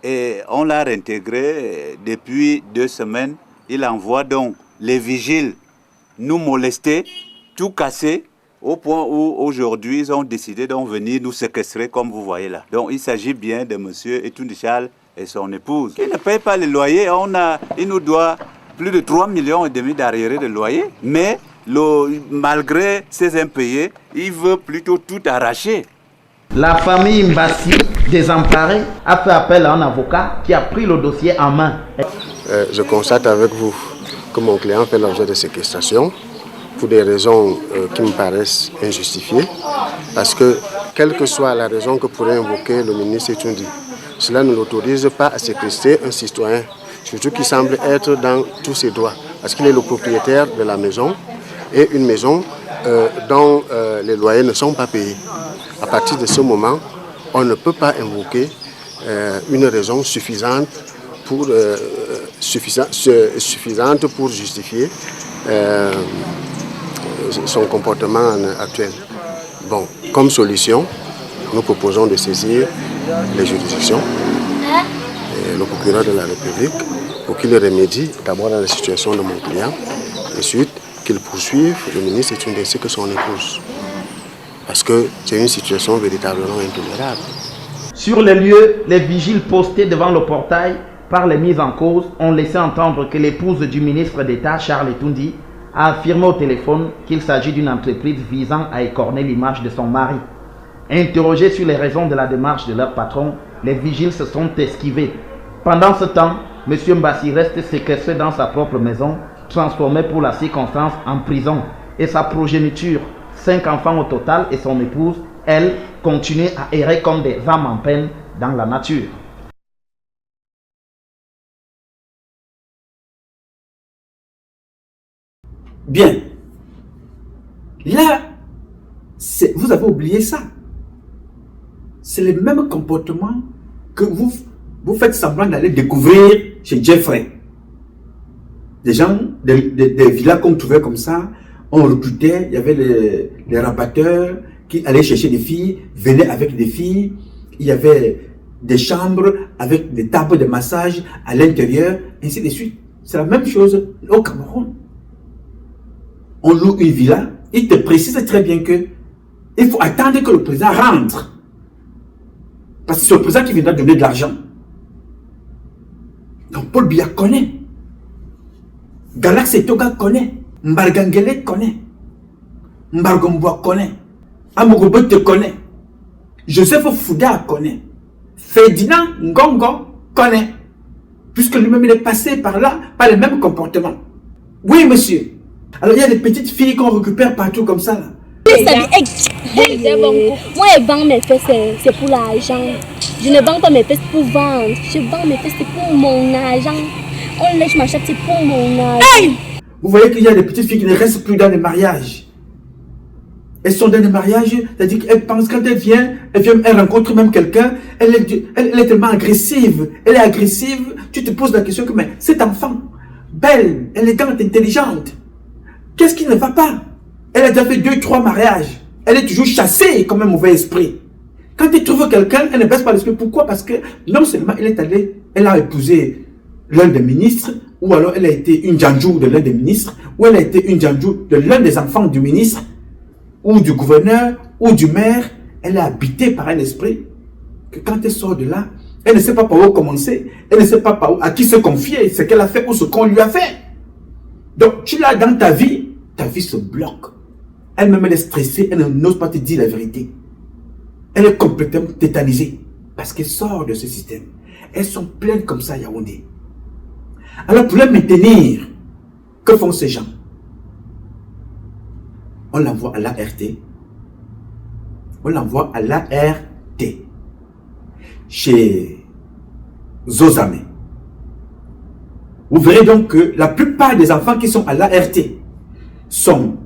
Speaker 8: Et on l'a réintégrée depuis 2 semaines. Il envoie donc les vigiles nous molester, tout casser, au point où aujourd'hui, ils ont décidé de venir nous séquestrer comme vous voyez là. Donc, il s'agit bien de M. Etoundi Charles et son épouse. Il ne paye pas les loyers. Il nous doit plus de 3,5 millions d'arriérés de loyer. Mais malgré ces impayés, il veut plutôt tout arracher.
Speaker 7: La famille Mbassi, désemparée, a fait appel à un avocat qui a pris le dossier en main.
Speaker 9: Je constate avec vous que mon client fait l'objet de séquestration pour des raisons qui me paraissent injustifiées. Parce que, quelle que soit la raison que pourrait invoquer le ministre Etoundi, cela ne l'autorise pas à séquestrer un citoyen, surtout qui semble être dans tous ses droits, parce qu'il est le propriétaire de la maison et une maison dont les loyers ne sont pas payés. À partir de ce moment, on ne peut pas invoquer une raison suffisante pour justifier son comportement actuel. Bon, comme solution, nous proposons de saisir les juridictions et le procureur de la République pour qu'il remédie d'abord à la situation de mon client et ensuite qu'il poursuive le ministre Etoundi ainsi que son épouse. Parce que c'est une situation véritablement intolérable.
Speaker 7: Sur les lieux, les vigiles postés devant le portail par les mises en cause ont laissé entendre que l'épouse du ministre d'État, Charles Etoundi, a affirmé au téléphone qu'il s'agit d'une entreprise visant à écorner l'image de son mari. Interrogés sur les raisons de la démarche de leur patron, les vigiles se sont esquivés. Pendant ce temps, M. Mbassi reste séquestré dans sa propre maison, transformé pour la circonstance en prison. Et sa progéniture, 5 enfants au total et son épouse, elle, continue à errer comme des âmes en peine dans la nature.
Speaker 2: Bien. Là, vous avez oublié ça. C'est le même comportement que vous faites semblant d'aller découvrir chez Jeffrey. Des gens, des villas qu'on trouvait comme ça, on recrutait, il y avait les rabatteurs qui allaient chercher des filles, venaient avec des filles, il y avait des chambres avec des tables de massage à l'intérieur, ainsi de suite. C'est la même chose au Cameroun. On loue une villa, il te précise très bien que il faut attendre que le président rentre. Parce que c'est le président qui viendra donner de l'argent. Donc Paul Biya connaît. Galaxy Toga connaît. Mbargangele connaît. Mbargomboa connaît. Amogobo te connaît. Joseph Fouda connaît. Ferdinand Ngongo connaît. Puisque lui-même il est passé par là, par le même comportement. Oui, monsieur. Alors il y a des petites filles qu'on récupère partout comme ça là.
Speaker 10: Moi, je vends mes fesses, c'est pour l'argent. Je ne vends pas mes fesses pour vendre. Je vends mes fesses, c'est pour mon argent. On lèche ma chatte, c'est pour mon argent.
Speaker 2: Vous voyez qu'il y a des petites filles qui ne restent plus dans les mariages. Elles sont dans le mariage, c'est-à-dire qu'elles pensent, quand elle rencontre même quelqu'un, elle est tellement agressive. Elle est agressive, tu te poses la question que, mais cet enfant, belle, élégante, intelligente, qu'est-ce qui ne va pas? Elle a déjà fait 2-3 mariages. Elle est toujours chassée comme un mauvais esprit. Quand elle trouve quelqu'un, elle ne baisse pas l'esprit. Pourquoi? Parce que non seulement elle a épousé l'un des ministres, ou alors elle a été une djanjou de l'un des ministres, ou elle a été une djanjou de l'un des enfants du ministre, ou du gouverneur, ou du maire. Elle est habitée par un esprit que quand elle sort de là, elle ne sait pas par où commencer, elle ne sait pas à qui se confier, ce qu'elle a fait ou ce qu'on lui a fait. Donc tu l'as dans ta vie se bloque. Elle-même elle est stressée, elle n'ose pas te dire la vérité. Elle est complètement tétanisée parce qu'elle sort de ce système. Elles sont pleines comme ça à Yaoundé. Alors pour les maintenir, que font ces gens? On l'envoie à l'ART. On l'envoie à l'ART. Chez Zozame. Vous verrez donc que la plupart des enfants qui sont à l'ART sont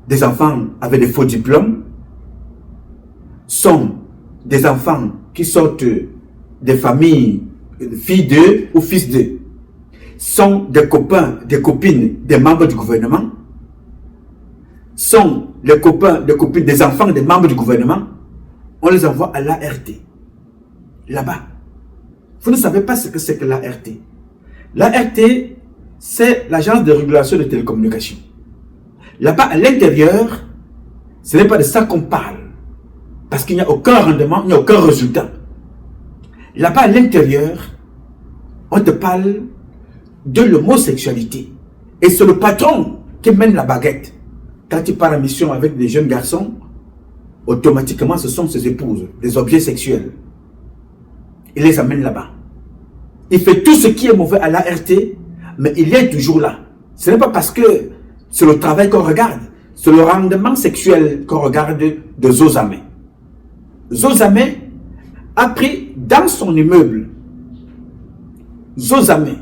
Speaker 2: des enfants avec des faux diplômes, sont des enfants qui sortent des familles, filles d'eux ou fils d'eux, sont des copains, des copines des membres du gouvernement, sont les copains, des copines des enfants des membres du gouvernement. On les envoie à l'ART. Là-bas. Vous ne savez pas ce que c'est que l'ART. L'ART, c'est l'agence de régulation de télécommunications. Là-bas, à l'intérieur, ce n'est pas de ça qu'on parle. Parce qu'il n'y a aucun rendement, il n'y a aucun résultat. Là-bas, à l'intérieur, on te parle de l'homosexualité. Et c'est le patron qui mène la baguette. Quand tu pars en mission avec des jeunes garçons, automatiquement, ce sont ses épouses, des objets sexuels. Il les amène là-bas. Il fait tout ce qui est mauvais à l'ART, mais il est toujours là. Ce n'est pas parce que c'est le travail qu'on regarde, c'est le rendement sexuel qu'on regarde de Zozame. Zozame a pris dans son immeuble, Zozame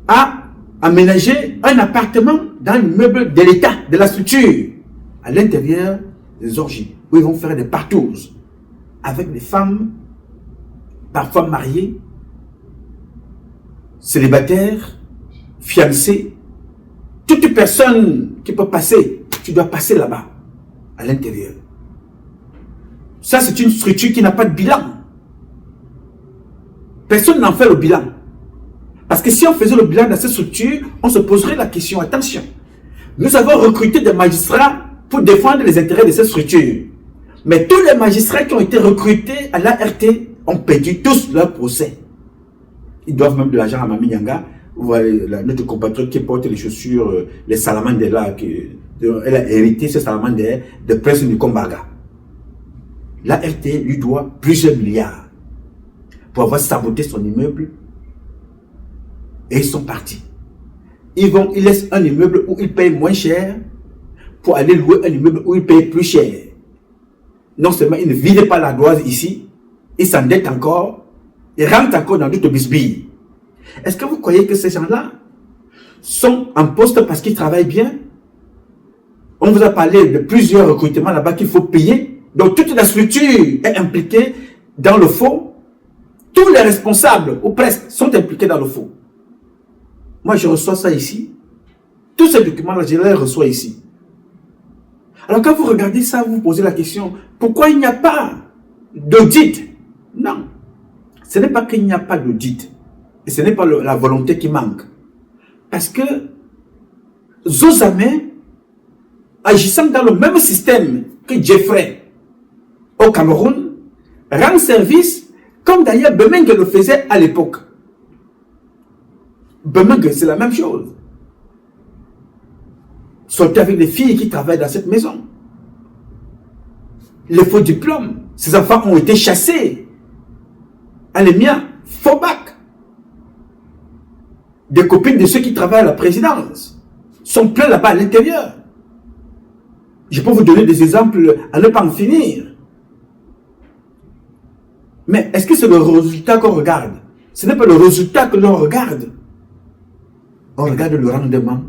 Speaker 2: a aménagé un appartement dans l'immeuble de l'État, de la structure, à l'intérieur des orgies, où ils vont faire des partous avec des femmes, parfois mariées, célibataires, fiancées. Toute personne qui peut passer, tu dois passer là-bas, à l'intérieur. Ça, c'est une structure qui n'a pas de bilan. Personne n'en fait le bilan. Parce que si on faisait le bilan dans cette structure, on se poserait la question, attention, nous avons recruté des magistrats pour défendre les intérêts de cette structure. Mais tous les magistrats qui ont été recrutés à l'ART ont perdu tous leur procès. Ils doivent même de l'argent à Mami Nyanga. Vous voyez, notre compatriote qui porte les chaussures, les salamandres là, elle a hérité ces salamandres de presse du Kombaga. L'ART lui doit plusieurs milliards pour avoir saboté son immeuble. Et ils sont partis. Ils laissent un immeuble où ils payent moins cher pour aller louer un immeuble où ils payent plus cher. Non seulement ils ne vident pas la doise ici, ils s'endettent encore, ils rentrent encore dans d'autres bisbilles. Est-ce que vous croyez que ces gens-là sont en poste parce qu'ils travaillent bien? On vous a parlé de plusieurs recrutements là-bas qu'il faut payer. Donc toute la structure est impliquée dans le faux. Tous les responsables, ou presque, sont impliqués dans le faux. Moi, je reçois ça ici. Tous ces documents-là, je les reçois ici. Alors quand vous regardez ça, vous vous posez la question, pourquoi il n'y a pas d'audit? Non. Ce n'est pas qu'il n'y a pas d'audit. Et ce n'est pas la volonté qui manque. Parce que Zozame, agissant dans le même système que Jeffrey au Cameroun, rend service comme d'ailleurs Bemenge le faisait à l'époque. Bemenge, c'est la même chose. Sortez avec les filles qui travaillent dans cette maison. Les faux diplômes, ces enfants ont été chassés. Alémia, faux bac. Des copines de ceux qui travaillent à la présidence sont pleins là-bas à l'intérieur. Je peux vous donner des exemples à ne pas en finir. Mais est-ce que c'est le résultat qu'on regarde? Ce n'est pas le résultat que l'on regarde. On regarde le rendement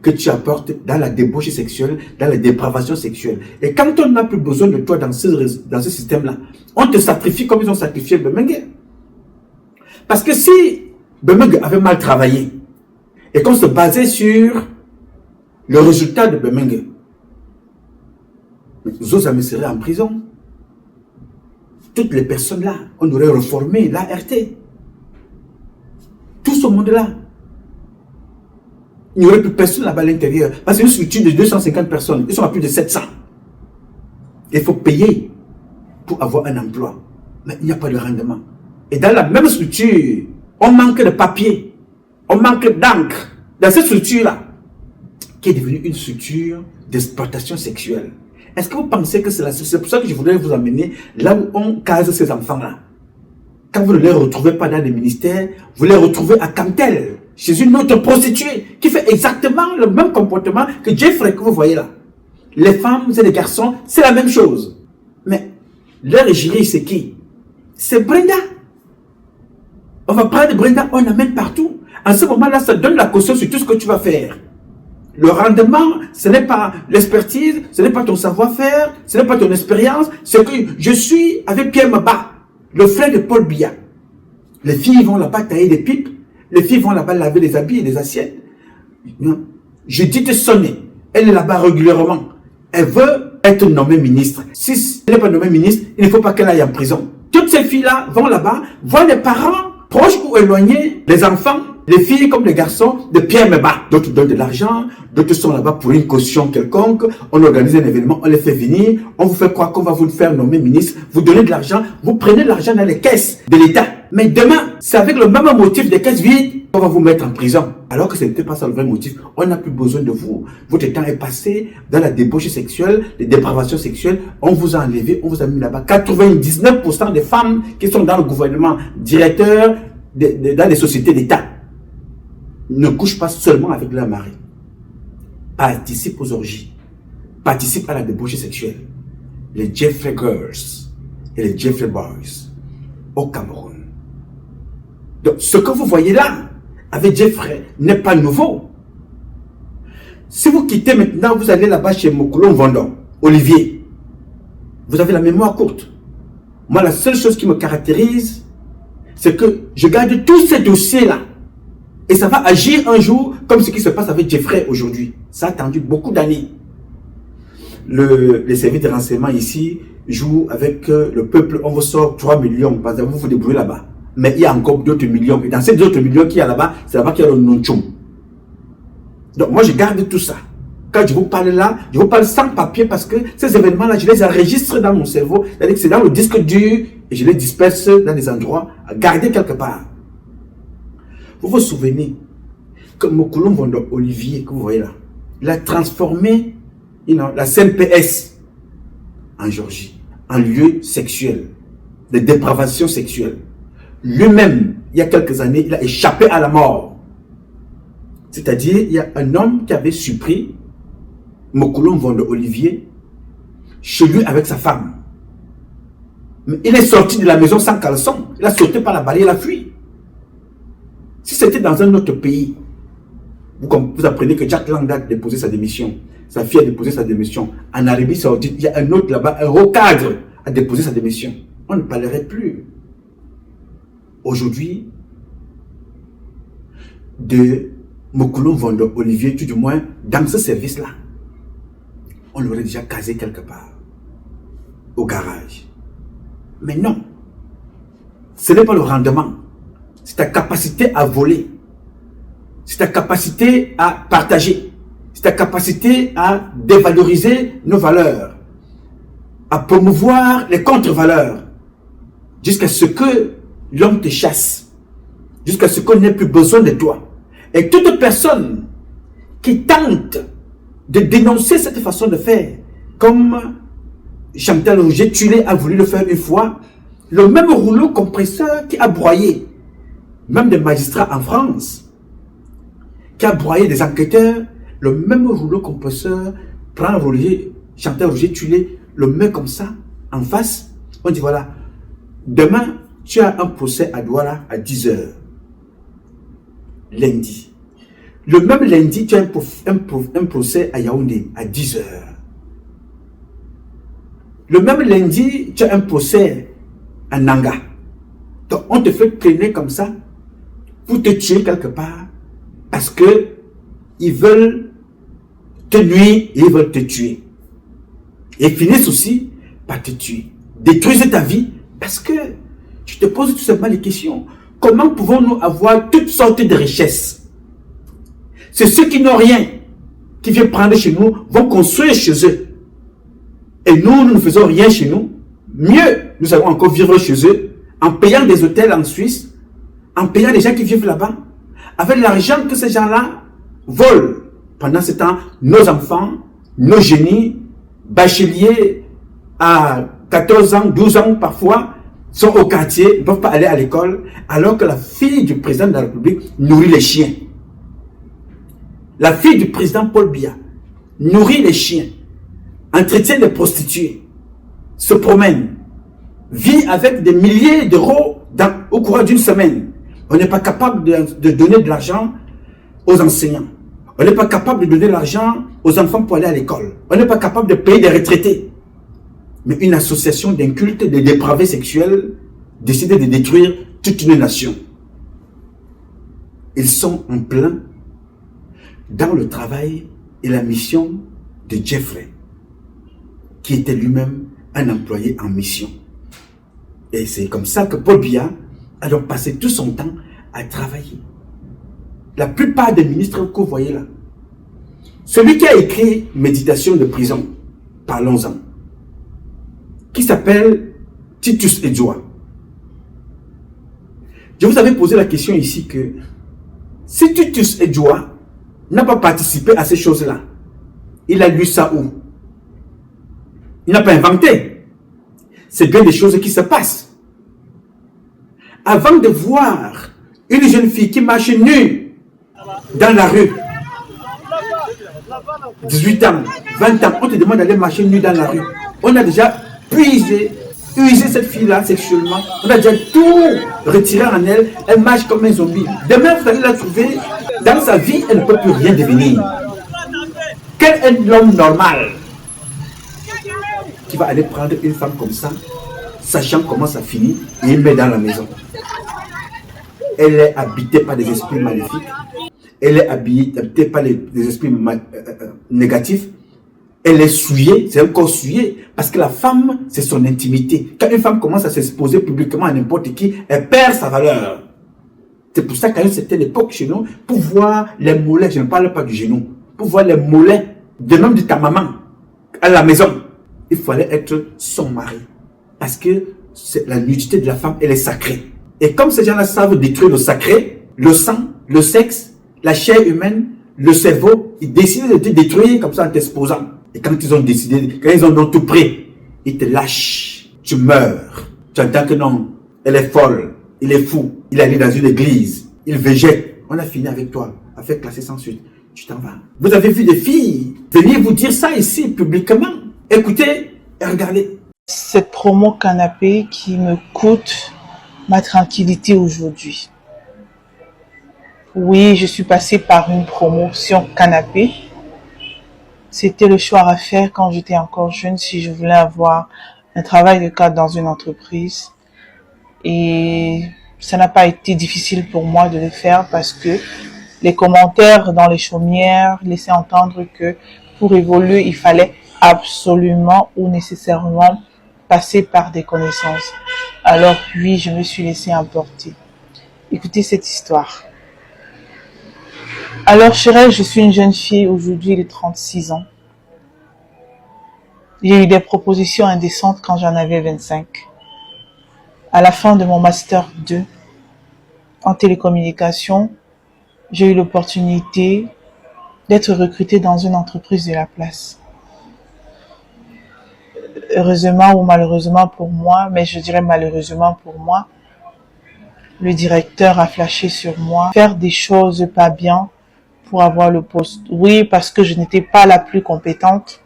Speaker 2: que tu apportes dans la débauche sexuelle, dans la dépravation sexuelle. Et quand on n'a plus besoin de toi dans ce système-là, on te sacrifie comme ils ont sacrifié Bemengue. Parce que si Bemengue avait mal travaillé et qu'on se basait sur le résultat de Bemengue, Zozame serait en prison. Toutes les personnes-là, on aurait reformé l'ART. Tout ce monde-là. Il n'y aurait plus personne là-bas à l'intérieur. Parce que c'est une structure de 250 personnes. Ils sont à plus de 700. Il faut payer pour avoir un emploi. Mais il n'y a pas de rendement. Et dans la même structure, on manque de papier. On manque d'encre. Dans cette structure-là, qui est devenue une structure d'exploitation sexuelle. Est-ce que vous pensez que c'est pour ça que je voudrais vous amener là où on case ces enfants-là? Quand vous ne les retrouvez pas dans les ministères, vous les retrouvez à Cantel, chez une autre prostituée qui fait exactement le même comportement que Jeffrey que vous voyez là. Les femmes et les garçons, c'est la même chose. Mais leur égérie, c'est qui? C'est Brenda. On va prendre Brenda, on l'amène partout. En ce moment-là, ça donne la caution sur tout ce que tu vas faire. Le rendement, ce n'est pas l'expertise, ce n'est pas ton savoir-faire, ce n'est pas ton expérience, c'est que je suis avec Pierre Maba, le frère de Paul Biya. Les filles vont là-bas tailler des pipes, les filles vont là-bas laver les habits et les assiettes. Judith Sonné, elle est là-bas régulièrement. Elle veut être nommée ministre. Si elle n'est pas nommée ministre, il ne faut pas qu'elle aille en prison. Toutes ces filles-là vont là-bas, voient les parents, proches ou éloignés, les enfants, les filles comme les garçons de Pierre Meba. D'autres donnent de l'argent, d'autres sont là-bas pour une caution quelconque. On organise un événement, on les fait venir, on vous fait croire qu'on va vous faire nommer ministre, vous donnez de l'argent, vous prenez de l'argent dans les caisses de l'État. Mais demain, c'est avec le même motif des caisses vides qu'on va vous mettre en prison. Alors que ce n'était pas ça le vrai motif. On n'a plus besoin de vous. Votre temps est passé dans la débauche sexuelle, les dépravations sexuelles. On vous a enlevé, on vous a mis là-bas. 99% des femmes qui sont dans le gouvernement, directeurs dans les sociétés d'État, ne couchent pas seulement avec leur mari. Participent aux orgies. Participent à la débauche sexuelle. Les Jeffrey Girls et les Jeffrey Boys au Cameroun. Donc, ce que vous voyez là, avec Jeffrey, n'est pas nouveau. Si vous quittez maintenant, vous allez là-bas chez Mokoulon Vendon, Olivier. Vous avez la mémoire courte. Moi, la seule chose qui me caractérise, c'est que je garde tous ces dossiers-là. Et ça va agir un jour comme ce qui se passe avec Jeffrey aujourd'hui. Ça a attendu beaucoup d'années. Les services de renseignement ici jouent avec le peuple. On vous sort 3 millions. Par exemple, vous vous débrouillez là-bas. Mais il y a encore d'autres millions. Et dans ces autres millions qu'il y a là-bas, c'est là-bas qu'il y a le non-tchoum. Donc moi, je garde tout ça. Quand je vous parle là, je vous parle sans papier parce que ces événements-là, je les enregistre dans mon cerveau. C'est-à-dire que c'est dans le disque dur et je les disperse dans des endroits à garder quelque part. Vous vous souvenez que Mokoulon Vondo Olivier, que vous voyez là, il a transformé la CNPS en Géorgie, en lieu sexuel, de dépravation sexuelle. Lui-même, il y a quelques années, il a échappé à la mort. C'est-à-dire, il y a un homme qui avait surpris Mokoulon Vondo Olivier chez lui avec sa femme. Mais il est sorti de la maison sans caleçon. Il a sauté par la barrière, il a fui. Si c'était dans un autre pays, vous apprenez que Jack Lang a déposé sa démission. Sa fille a déposé sa démission. En Arabie Saoudite, il y a un autre là-bas, un haut cadre, a déposé sa démission. On ne parlerait plus. Aujourd'hui, de Mokoulon Vondo Olivier, tout du moins, dans ce service-là, on l'aurait déjà casé quelque part, au garage. Mais non, ce n'est pas le rendement. C'est ta capacité à voler. C'est ta capacité à partager. C'est ta capacité à dévaloriser nos valeurs. À promouvoir les contre-valeurs. Jusqu'à ce que l'homme te chasse. Jusqu'à ce qu'on n'ait plus besoin de toi. Et toute personne qui tente de dénoncer cette façon de faire, comme Chantal Rouget-Tulé a voulu le faire une fois, le même rouleau compresseur qui a broyé même des magistrats en France, qui a broyé des enquêteurs, le même rouleau compresseur prend Chantal Rouget-Tulé, le met comme ça, en face. On dit voilà, demain, tu as un procès à Douala à 10 h. Lundi. Le même lundi, tu as un procès à Yaoundé à 10 heures. Le même lundi, tu as un procès à Nanga. Donc, on te fait traîner comme ça pour te tuer quelque part parce que ils veulent te nuire et ils veulent te tuer. Et finissent aussi par te tuer. Détruisent ta vie parce que tu te poses tout simplement les questions. Comment pouvons-nous avoir toutes sortes de richesses? C'est ceux qui n'ont rien, qui viennent prendre chez nous, vont construire chez eux. Et nous ne faisons rien chez nous. Mieux, nous allons encore vivre chez eux, en payant des hôtels en Suisse, en payant les gens qui vivent là-bas, avec l'argent que ces gens-là volent. Pendant ce temps, nos enfants, nos génies, bacheliers à 14 ans, 12 ans parfois, sont au quartier, ne peuvent pas aller à l'école, alors que la fille du président de la République nourrit les chiens. La fille du président Paul Biya nourrit les chiens, entretient les prostituées, se promène, vit avec des milliers d'euros au cours d'une semaine. On n'est pas capable de donner de l'argent aux enseignants. On n'est pas capable de donner de l'argent aux enfants pour aller à l'école. On n'est pas capable de payer des retraités. Mais une association d'incultes, de dépravés sexuels décide de détruire toute une nation. Ils sont en plein dans le travail et la mission de Jeffrey, qui était lui-même un employé en mission. Et c'est comme ça que Paul Biya a donc passé tout son temps à travailler. La plupart des ministres que vous voyez là, celui qui a écrit Méditation de prison, parlons-en, qui s'appelle Titus Edjoa. Je vous avais posé la question ici que si Titus Edjoa n'a pas participé à ces choses-là, il a lu ça où? Il n'a pas inventé. C'est bien des choses qui se passent. Avant de voir une jeune fille qui marche nue dans la rue, 18 ans, 20 ans, on te demande d'aller marcher nue dans la rue. On a déjà usé cette fille-là sexuellement. On a déjà tout retiré en elle. Elle marche comme un zombie. Demain, vous allez la trouver. Dans sa vie, elle ne peut plus rien devenir. Quel est l'homme normal qui va aller prendre une femme comme ça, sachant comment ça finit, et il met dans la maison? Elle est habitée par des esprits maléfiques. Elle est habitée par des esprits négatifs. Elle est souillée, c'est un corps souillé, parce que la femme, c'est son intimité. Quand une femme commence à s'exposer publiquement à n'importe qui, elle perd sa valeur. C'est pour ça qu'à une certaine époque chez nous, pour voir les mollets, je ne parle pas du genou, pour voir les mollets, de même de ta maman, à la maison, il fallait être son mari. Parce que la nudité de la femme, elle est sacrée. Et comme ces gens-là savent détruire le sacré, le sang, le sexe, la chair humaine, le cerveau, ils décident de te détruire comme ça en t'exposant. Et quand ils ont décidé, quand ils ont donc tout pris, ils te lâchent. Tu meurs. Tu entends que non, elle est folle, il est fou, il est allé dans une église, il végète. On a fini avec toi, affaire classée sans suite. Tu t'en vas. Vous avez vu des filles venir vous dire ça ici, publiquement. Écoutez et regardez.
Speaker 11: Cette promo canapé qui me coûte ma tranquillité aujourd'hui. Oui, je suis passée par une promotion canapé. C'était le choix à faire quand j'étais encore jeune, si je voulais avoir un travail de cadre dans une entreprise. Et ça n'a pas été difficile pour moi de le faire parce que les commentaires dans les chaumières laissaient entendre que pour évoluer, il fallait absolument ou nécessairement passer par des connaissances. Alors oui, je me suis laissée emporter. Écoutez cette histoire. Alors Chérèle, je suis une jeune fille aujourd'hui de 36 ans. J'ai eu des propositions indécentes quand j'en avais 25. À la fin de mon master 2 en télécommunication, j'ai eu l'opportunité d'être recrutée dans une entreprise de la place. Heureusement ou malheureusement pour moi, mais je dirais malheureusement pour moi, le directeur a flashé sur moi, faire des choses pas bien pour avoir le poste. Oui, parce que je n'étais pas la plus compétente.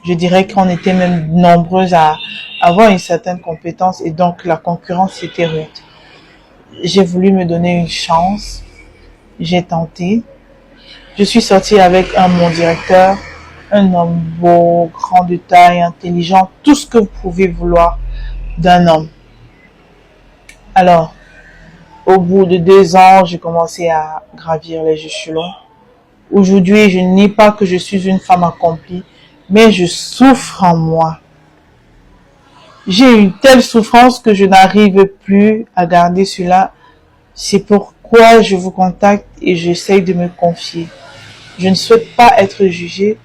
Speaker 11: Je dirais qu'on était même nombreuses à avoir une certaine compétence et donc la concurrence était rude. J'ai voulu me donner une chance. J'ai tenté. Je suis sortie avec mon directeur, un homme beau, grand de taille, intelligent, tout ce que vous pouvez vouloir d'un homme. Alors, au bout de 2 ans, j'ai commencé à gravir les échelons. Aujourd'hui, je ne nie pas que je suis une femme accomplie, mais je souffre en moi. J'ai une telle souffrance que je n'arrive plus à garder cela. C'est pourquoi je vous contacte et j'essaye de me confier. Je ne souhaite pas être jugée.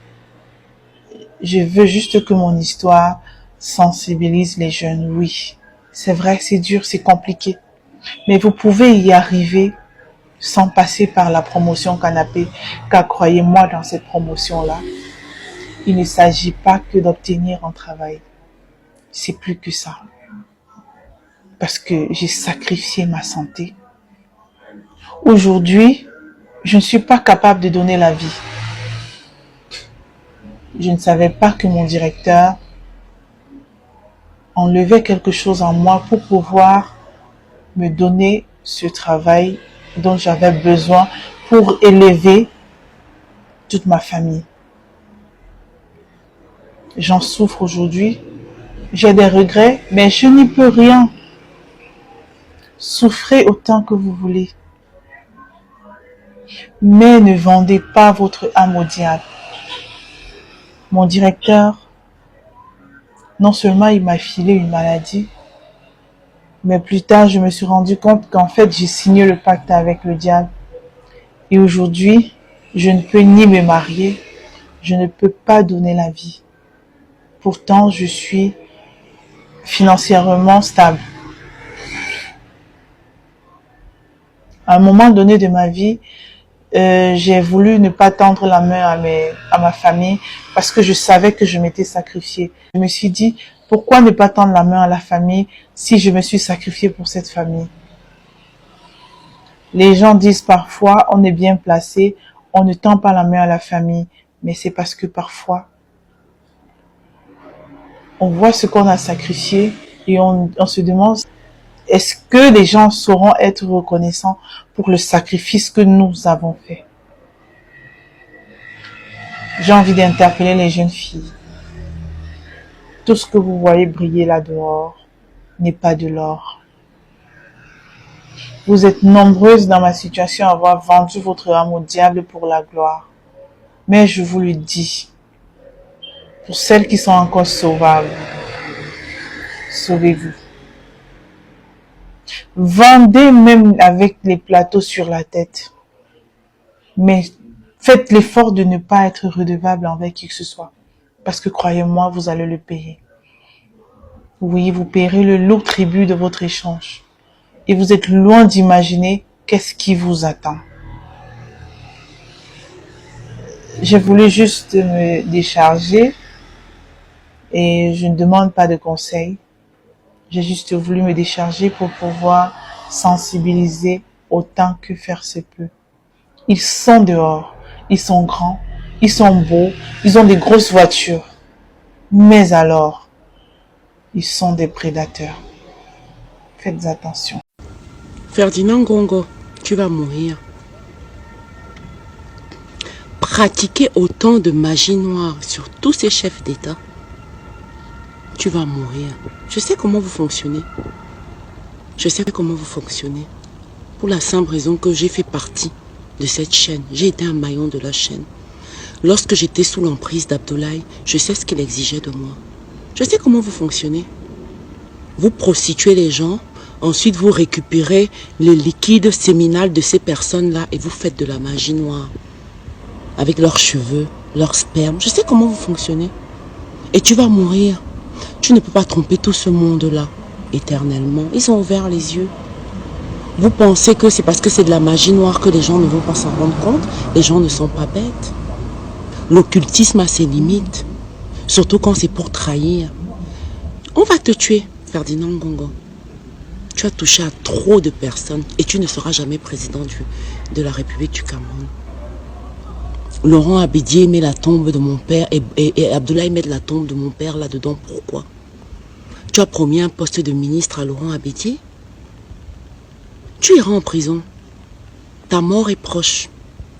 Speaker 11: Je veux juste que mon histoire sensibilise les jeunes. Oui, c'est vrai, c'est dur, c'est compliqué. Mais vous pouvez y arriver sans passer par la promotion canapé. Car croyez-moi, dans cette promotion-là, il ne s'agit pas que d'obtenir un travail. C'est plus que ça. Parce que j'ai sacrifié ma santé. Aujourd'hui, je ne suis pas capable de donner la vie. Je ne savais pas que mon directeur enlevait quelque chose en moi pour pouvoir me donner ce travail dont j'avais besoin pour élever toute ma famille. J'en souffre aujourd'hui. J'ai des regrets, mais je n'y peux rien. Souffrez autant que vous voulez. Mais ne vendez pas votre âme au diable. Mon directeur, non seulement il m'a filé une maladie, mais plus tard je me suis rendu compte qu'en fait j'ai signé le pacte avec le diable. Et aujourd'hui, je ne peux ni me marier, je ne peux pas donner la vie. Pourtant, je suis financièrement stable. À un moment donné de ma vie, j'ai voulu ne pas tendre la main à ma famille parce que je savais que je m'étais sacrifiée. Je me suis dit, pourquoi ne pas tendre la main à la famille si je me suis sacrifiée pour cette famille? Les gens disent parfois, on est bien placé, on ne tend pas la main à la famille. Mais c'est parce que parfois, on voit ce qu'on a sacrifié et on se demande, est-ce que les gens sauront être reconnaissants pour le sacrifice que nous avons fait? J'ai envie d'interpeller les jeunes filles. Tout ce que vous voyez briller là dehors n'est pas de l'or. Vous êtes nombreuses dans ma situation à avoir vendu votre âme au diable pour la gloire. Mais je vous le dis, pour celles qui sont encore sauvables, sauvez-vous. Vendez même avec les plateaux sur la tête. Mais faites l'effort de ne pas être redevable envers qui que ce soit. Parce que croyez-moi, vous allez le payer. Oui, vous paierez le lourd tribut de votre échange. Et vous êtes loin d'imaginer qu'est-ce qui vous attend. J'ai voulu juste me décharger et je ne demande pas de conseils. J'ai juste voulu me décharger pour pouvoir sensibiliser autant que faire se peut. Ils sont dehors, ils sont grands, ils sont beaux, ils ont des grosses voitures. Mais alors, ils sont des prédateurs. Faites attention.
Speaker 12: Ferdinand Ngongo, tu vas mourir. Pratiquer autant de magie noire sur tous ces chefs d'État, tu vas mourir. Je sais comment vous fonctionnez. Je sais comment vous fonctionnez. Pour la simple raison que j'ai fait partie de cette chaîne. J'ai été un maillon de la chaîne. Lorsque j'étais sous l'emprise d'Abdoulaye, je sais ce qu'il exigeait de moi. Je sais comment vous fonctionnez. Vous prostituez les gens, ensuite vous récupérez le liquide séminal de ces personnes-là et vous faites de la magie noire. Avec leurs cheveux, leur sperme. Je sais comment vous fonctionnez. Et tu vas mourir. Tu ne peux pas tromper tout ce monde-là éternellement. Ils ont ouvert les yeux. Vous pensez que c'est parce que c'est de la magie noire que les gens ne vont pas s'en rendre compte? Les gens ne sont pas bêtes. L'occultisme a ses limites. Surtout quand c'est pour trahir. On va te tuer, Ferdinand Ngongo. Tu as touché à trop de personnes et tu ne seras jamais président de la République du Cameroun. Laurent Abédié met la tombe de mon père et Abdoulaye met la tombe de mon père là-dedans. Pourquoi? Tu as promis un poste de ministre à Laurent Abédié? Tu iras en prison. Ta mort est proche,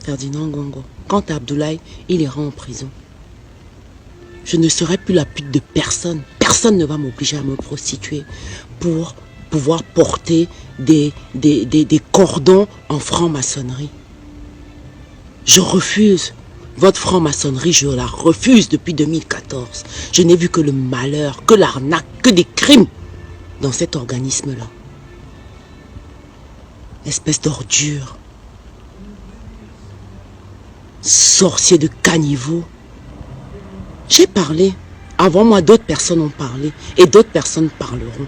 Speaker 12: Ferdinand Ngongo. Quant à Abdoulaye, il ira en prison. Je ne serai plus la pute de personne. Personne ne va m'obliger à me prostituer pour pouvoir porter des cordons en franc-maçonnerie. Je refuse. Votre franc-maçonnerie, je la refuse depuis 2014. Je n'ai vu que le malheur, que l'arnaque, que des crimes dans cet organisme-là. Espèce d'ordure. Sorcier de caniveau. J'ai parlé. Avant moi, d'autres personnes ont parlé. Et d'autres personnes parleront.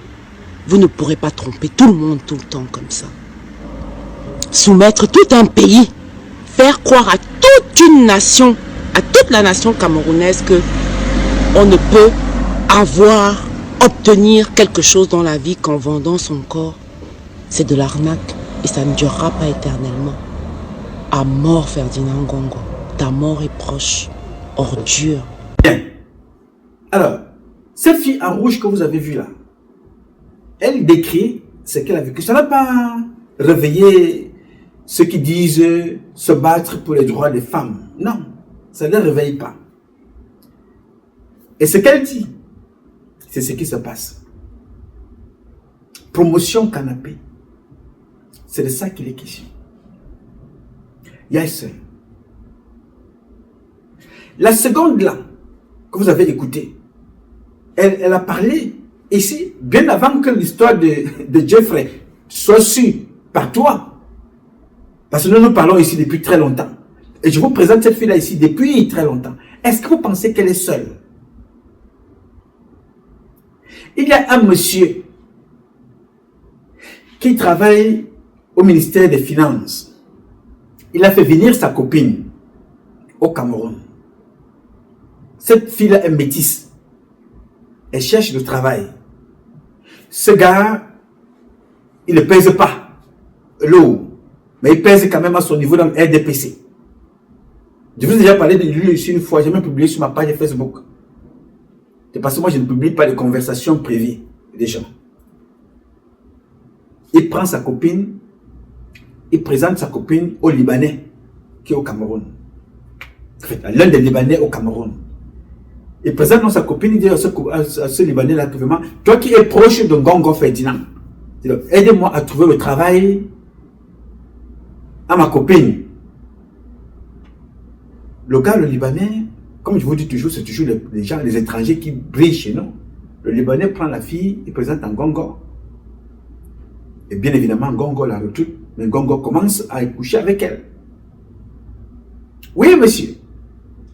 Speaker 12: Vous ne pourrez pas tromper tout le monde tout le temps comme ça. Soumettre tout un pays. Faire croire à toute une nation, à toute la nation camerounaise que on ne peut obtenir quelque chose dans la vie qu'en vendant son corps. C'est de l'arnaque et ça ne durera pas éternellement. À mort, Ferdinand Ngongo. Ta mort est proche. Ordure.
Speaker 2: Bien. Alors, cette fille en rouge que vous avez vue là, elle décrit ce qu'elle a vécu. Ça n'a pas réveillé ceux qui disent se battre pour les droits des femmes. Non, ça ne les réveille pas. Et ce qu'elle dit, c'est ce qui se passe. Promotion canapé. C'est de ça qu'il est question. Il y a seul. La seconde là, que vous avez écouté, elle a parlé ici, bien avant que l'histoire de Jeffrey soit su par toi. Parce que nous parlons ici depuis très longtemps. Et je vous présente cette fille-là ici depuis très longtemps. Est-ce que vous pensez qu'elle est seule? Il y a un monsieur qui travaille au ministère des Finances. Il a fait venir sa copine au Cameroun. Cette fille-là est métisse. Elle cherche du travail. Ce gars, il ne pèse pas l'eau. Mais il pèse quand même à son niveau dans le RDPC. Je vous ai déjà parlé de lui ici une fois. J'ai même publié sur ma page Facebook. C'est parce que moi je ne publie pas de conversations privées des gens. Il prend sa copine. Il présente sa copine au Libanais qui est au Cameroun. En fait, l'un des Libanais au Cameroun. Il présente sa copine. Il dit à ce Libanais là que vraiment, toi qui es proche de Ngongo Ferdinand, aidez-moi à trouver le travail à ma copine. Le gars, le Libanais, comme je vous dis toujours, c'est toujours les gens, les étrangers qui brillent chez nous. Le Libanais prend la fille, il présente un Ngongo. Et bien évidemment, Ngongo la recrute, mais Ngongo commence à coucher avec elle. Oui, monsieur.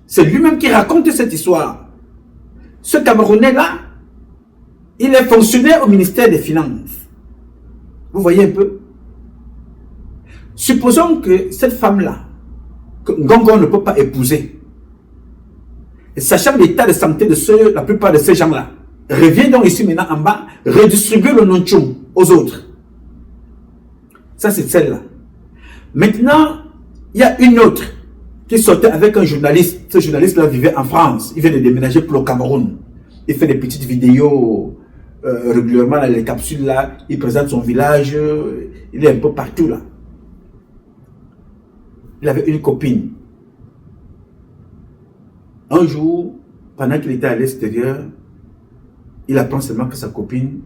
Speaker 2: C'est lui-même qui raconte cette histoire. Ce Camerounais-là, il est fonctionnaire au ministère des Finances. Vous voyez un peu? Supposons que cette femme-là, que Ngongo ne peut pas épouser, et sachant l'état de santé de la plupart de ces gens-là, revient donc ici maintenant en bas, redistribuer le non-tchoum aux autres. Ça, c'est celle-là. Maintenant, il y a une autre qui sortait avec un journaliste. Ce journaliste-là vivait en France. Il vient de déménager pour le Cameroun. Il fait des petites vidéos régulièrement dans les capsules là. Il présente son village. Il est un peu partout là. Il avait une copine. Un jour, pendant qu'il était à l'extérieur, il apprend seulement que sa copine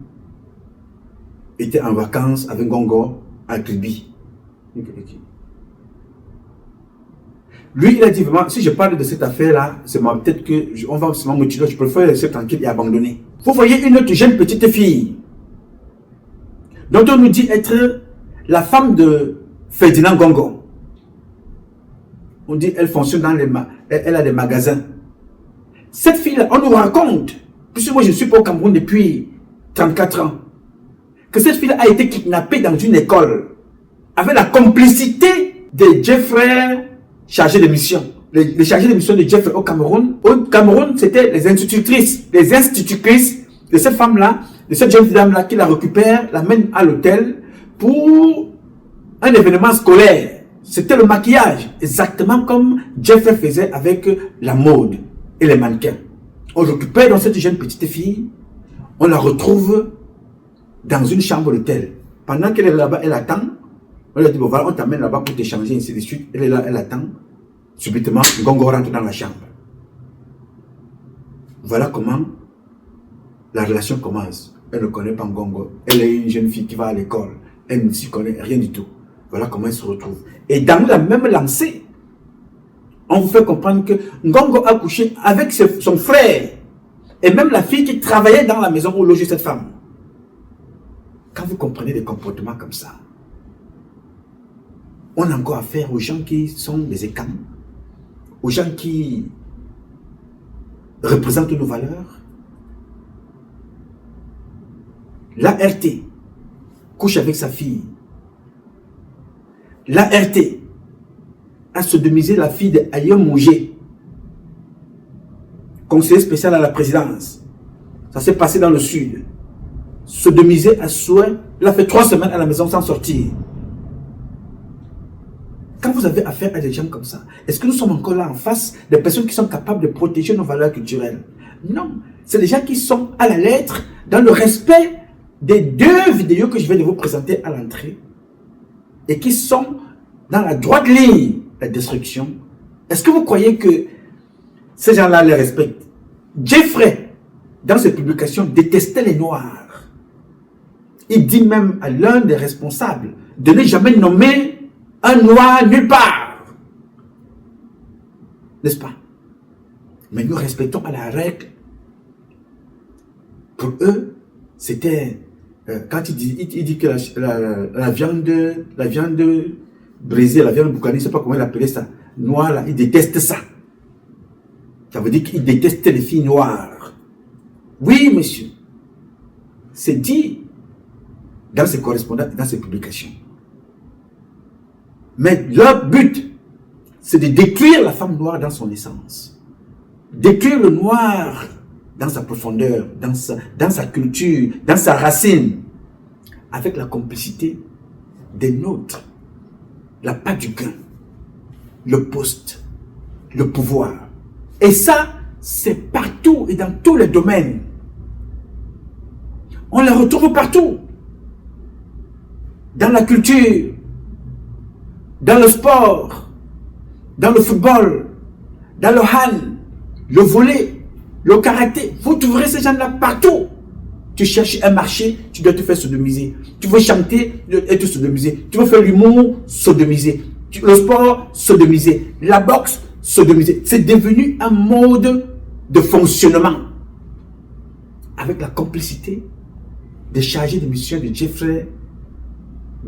Speaker 2: était en vacances avec Ngongo à Kribi. Lui, il a dit vraiment, si je parle de cette affaire-là, c'est peut-être qu'on va seulement me tuer, je préfère laisser tranquille et abandonner. Vous voyez une autre jeune petite fille, dont on nous dit être la femme de Ferdinand Ngongo. On dit elle fonctionne dans elle a des magasins. Cette fille-là, on nous raconte, puisque moi je suis pas au Cameroun depuis 34 ans, que cette fille-là a été kidnappée dans une école avec la complicité des Jeffrey chargés de mission. Les chargés de mission de Jeffrey au Cameroun. Au Cameroun, c'était les institutrices de cette femme-là, de cette jeune dame-là qui la récupère, l'amène à l'hôtel pour un événement scolaire. C'était le maquillage, exactement comme Jeffrey faisait avec la mode et les mannequins. On récupère dans cette jeune petite fille, on la retrouve dans une chambre d'hôtel. Pendant qu'elle est là-bas, elle attend. On lui dit, bon voilà, on t'amène là-bas pour t'échanger, ainsi de suite. Elle est là, elle attend. Subitement, Ngongo rentre dans la chambre. Voilà comment la relation commence. Elle ne connaît pas Ngongo. Elle est une jeune fille qui va à l'école. Elle ne s'y connaît rien du tout. Voilà comment elle se retrouve. Et dans la même lancée, on vous fait comprendre que Ngongo a couché avec son frère. Et même la fille qui travaillait dans la maison où logeait cette femme. Quand vous comprenez des comportements comme ça, on a encore affaire aux gens qui sont des écams, aux gens qui représentent nos valeurs. L'ART couche avec sa fille. L'ART a sodomisé la fille d'Ayo Mougé, conseiller spécial à la présidence. Ça s'est passé dans le sud. Sodomisé à souhait, il a fait 3 semaines à la maison sans sortir. Quand vous avez affaire à des gens comme ça, est-ce que nous sommes encore là en face des personnes qui sont capables de protéger nos valeurs culturelles? Non, c'est des gens qui sont à la lettre dans le respect des 2 vidéos que je vais de vous présenter à l'entrée et qui sont dans la droite ligne de la destruction. Est-ce que vous croyez que ces gens-là les respectent? Jeffrey, dans ses publications, détestait les Noirs. Il dit même à l'un des responsables de ne jamais nommer un Noir nulle part. N'est-ce pas? Mais nous respectons à la règle. Pour eux, c'était... quand il dit que la viande brisée, la viande boucanie, je ne sais pas comment il appelait ça, noir, là, il déteste ça. Ça veut dire qu'il déteste les filles noires. Oui, monsieur. C'est dit dans ses correspondances, dans ses publications. Mais leur but, c'est de détruire la femme noire dans son essence. Détruire le noir dans sa profondeur, dans sa culture, dans sa racine, avec la complicité des nôtres, la part du gain, le poste, le pouvoir. Et ça, c'est partout et dans tous les domaines. On les retrouve partout. Dans la culture, dans le sport, dans le football, dans le hand, le volley, le karaté. Vous trouverez ces gens-là partout. Tu cherches un marché, tu dois te faire sodomiser. Tu veux chanter, être sodomisé. Tu veux faire l'humour, sodomisé. Le sport, sodomisé. La boxe, sodomisé. C'est devenu un mode de fonctionnement. Avec la complicité des chargés de mission de Jeffrey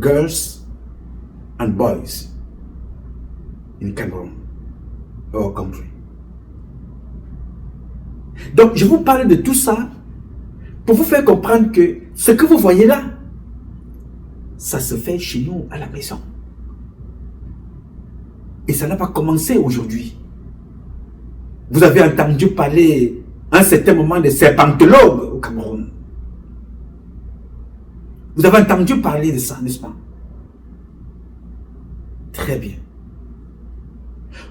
Speaker 2: Girls and Boys in Cameroon, our country. Donc, je vous parle de tout ça pour vous faire comprendre que ce que vous voyez là, ça se fait chez nous à la maison. Et ça n'a pas commencé aujourd'hui. Vous avez entendu parler à un certain moment de serpentologues au Cameroun. Vous avez entendu parler de ça, n'est-ce pas? Très bien.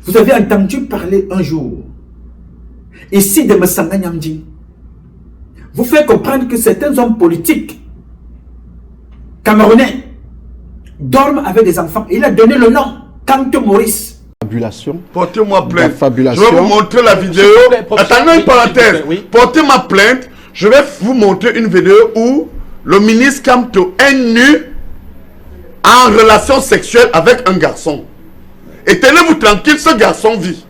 Speaker 2: Vous avez entendu parler un jour, ici de Messanga Nyamding, vous faites comprendre que certains hommes politiques camerounais dorment avec des enfants. Il a donné le nom, Kanto Maurice.
Speaker 13: Fabulation.
Speaker 14: Portez-moi plainte.
Speaker 13: Fabulation.
Speaker 14: Je vais vous montrer la vidéo. Attendez une parenthèse. Portez ma plainte. Je vais vous montrer une vidéo où le ministre Kamto est nu en relation sexuelle avec un garçon. Et tenez-vous tranquille, ce garçon vit.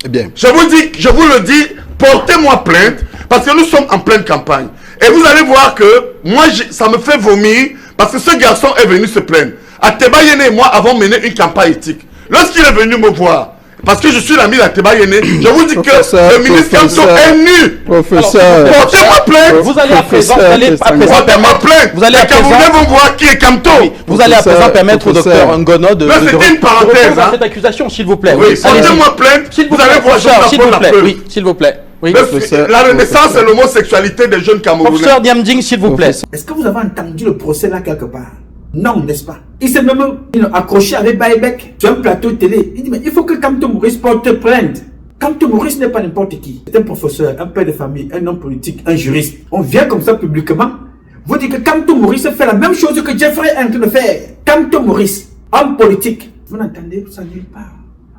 Speaker 13: Eh bien.
Speaker 14: Je vous le dis, portez-moi plainte parce que nous sommes en pleine campagne. Et vous allez voir que moi, ça me fait vomir parce que ce garçon est venu se plaindre. Ateba Yene et moi avons mené une campagne éthique. Lorsqu'il est venu me voir, parce que je suis l'ami d'Ateba Yene, je vous dis que le ministre Kamto est nu.
Speaker 13: Professeur,
Speaker 14: portez-moi plainte.
Speaker 7: Vous allez à présent,
Speaker 14: portez-moi plainte.
Speaker 7: Vous allez à
Speaker 14: les Camerounais vont voir qui est Kamto.
Speaker 7: Vous allez à présent permettre au docteur Ngono de
Speaker 14: c'était une parenthèse,
Speaker 7: répondre à cette accusation, s'il vous plaît.
Speaker 14: Oui, portez-moi plainte. Vous allez voir,
Speaker 7: s'il vous plaît. Oui, s'il vous plaît. Oui.
Speaker 14: La renaissance et l'homosexualité des jeunes Camerounais.
Speaker 7: Professeur Nyamding, s'il vous plaît.
Speaker 2: Est-ce que vous avez entendu le procès là quelque part? Non, n'est-ce pas? Il s'est même accroché avec Baïbek sur un plateau de télé. Il dit, mais il faut que Kamto Maurice porte plainte. Kamto Maurice n'est pas n'importe qui. C'est un professeur, un père de famille, un homme politique, un juriste. On vient comme ça publiquement. Vous dites que Kamto Maurice fait la même chose que Jeffrey est en train de faire. Kamto Maurice, homme politique. Vous n'entendez ça nulle part.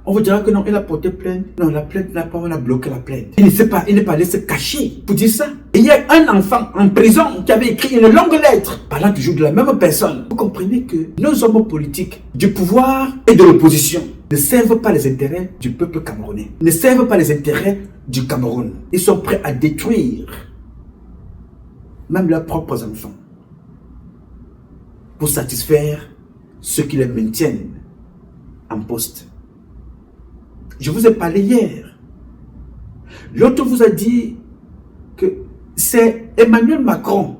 Speaker 2: On vous dira que non, il a porté plainte. Non, la plainte n'a pas, on a bloqué la plainte. Il ne sait pas, il n'est pas allé se cacher pour dire ça. Et il y a un enfant en prison qui avait écrit une longue lettre parlant toujours de la même personne. Vous comprenez que nos hommes politiques du pouvoir et de l'opposition ne servent pas les intérêts du peuple camerounais, ne servent pas les intérêts du Cameroun. Ils sont prêts à détruire même leurs propres enfants pour satisfaire ceux qui les maintiennent en poste. Je vous ai parlé hier. L'autre vous a dit que c'est Emmanuel Macron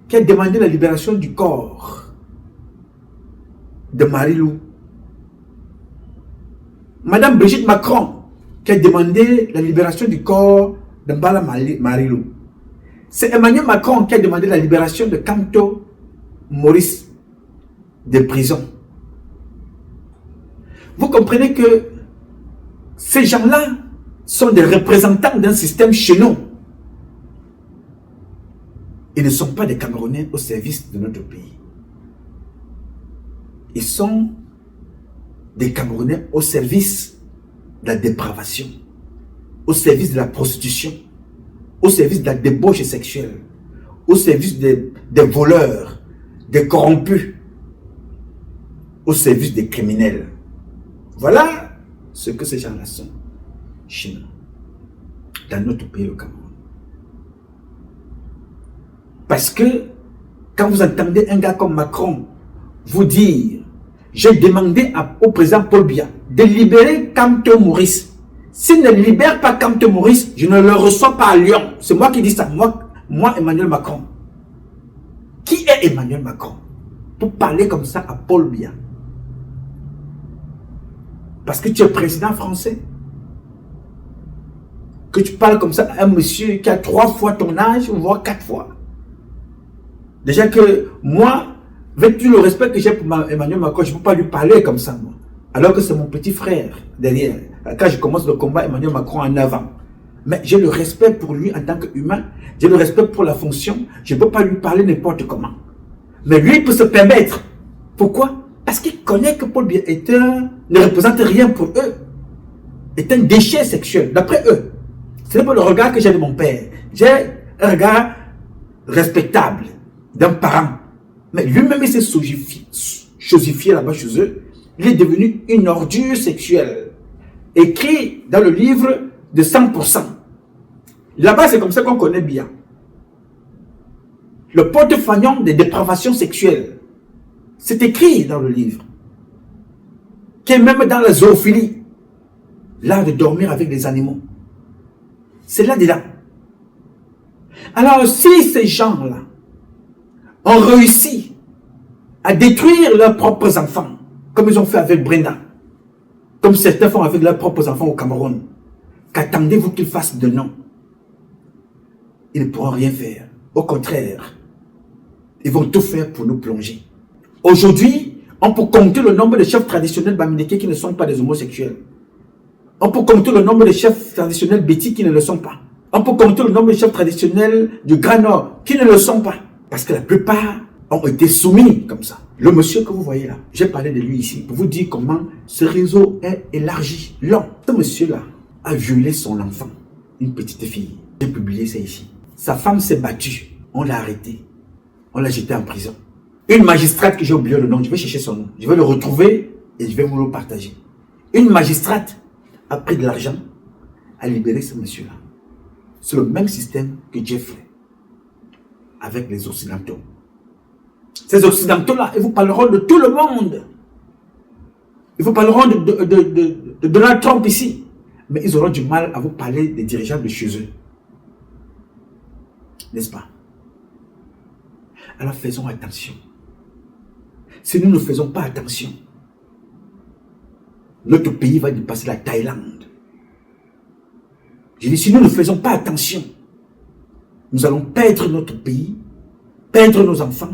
Speaker 2: qui a demandé la libération du corps de Marie-Lou. Madame Brigitte Macron qui a demandé la libération du corps de Mbala Marie-Lou. C'est Emmanuel Macron qui a demandé la libération de Kamto Maurice de prison. Vous comprenez que ces gens-là sont des représentants d'un système chez nous. Ils ne sont pas des Camerounais au service de notre pays. Ils sont des Camerounais au service de la dépravation, au service de la prostitution, au service de la débauche sexuelle, au service des voleurs, des corrompus, au service des criminels. Voilà ce que ces gens-là sont chez nous, dans notre pays, le Cameroun. Parce que quand vous entendez un gars comme Macron vous dire « J'ai demandé au président Paul Biya de libérer Kamto Maurice. S'il ne libère pas Kamto Maurice, je ne le reçois pas à Lyon. » C'est moi qui dis ça, moi Emmanuel Macron. Qui est Emmanuel Macron pour parler comme ça à Paul Biya? Parce que tu es président français. Que tu parles comme ça à un monsieur qui a 3 fois ton âge, voire 4 fois. Déjà que moi, avec tout le respect que j'ai pour Emmanuel Macron, je ne peux pas lui parler comme ça, moi. Alors que c'est mon petit frère derrière. Quand je commence le combat, Emmanuel Macron en avant. Mais j'ai le respect pour lui en tant qu'humain. J'ai le respect pour la fonction. Je ne peux pas lui parler n'importe comment. Mais lui, il peut se permettre. Pourquoi? Parce qu'il connaît que Paul Biya ne représente rien pour eux. Est un déchet sexuel, d'après eux. Ce n'est pas le regard que j'ai de mon père. J'ai un regard respectable d'un parent. Mais lui-même, il s'est chosifié là-bas chez eux. Il est devenu une ordure sexuelle. Écrit dans le livre de 100%. Là-bas, c'est comme ça qu'on connaît bien. Le porte-fagnon des dépravations sexuelles. C'est écrit dans le livre. Qui est même dans la zoophilie. L'art de dormir avec les animaux. C'est là-dedans. Alors, si ces gens-là ont réussi à détruire leurs propres enfants, comme ils ont fait avec Brenda, comme certains font avec leurs propres enfants au Cameroun, qu'attendez-vous qu'ils fassent de non? Ils ne pourront rien faire. Au contraire, ils vont tout faire pour nous plonger. Aujourd'hui, on peut compter le nombre de chefs traditionnels bamileke qui ne sont pas des homosexuels. On peut compter le nombre de chefs traditionnels bétis qui ne le sont pas. On peut compter le nombre de chefs traditionnels du Grand Nord qui ne le sont pas. Parce que la plupart ont été soumis comme ça. Le monsieur que vous voyez là, j'ai parlé de lui ici pour vous dire comment ce réseau est élargi. Long. Ce monsieur-là a violé son enfant, une petite fille. J'ai publié ça ici. Sa femme s'est battue. On l'a arrêté. On l'a jeté en prison. Une magistrate que j'ai oublié le nom, je vais chercher son nom. Je vais le retrouver et je vais vous le partager. Une magistrate a pris de l'argent à libérer ce monsieur-là. C'est le même système que Dieu fait avec les Occidentaux. Ces Occidentaux-là, ils vous parleront de tout le monde. Ils vous parleront de Donald Trump ici. Mais ils auront du mal à vous parler des dirigeants de chez eux. N'est-ce pas? Alors faisons attention. Si nous ne faisons pas attention, notre pays va dépasser la Thaïlande. Je dis, si nous ne faisons pas attention, nous allons perdre notre pays, perdre nos enfants,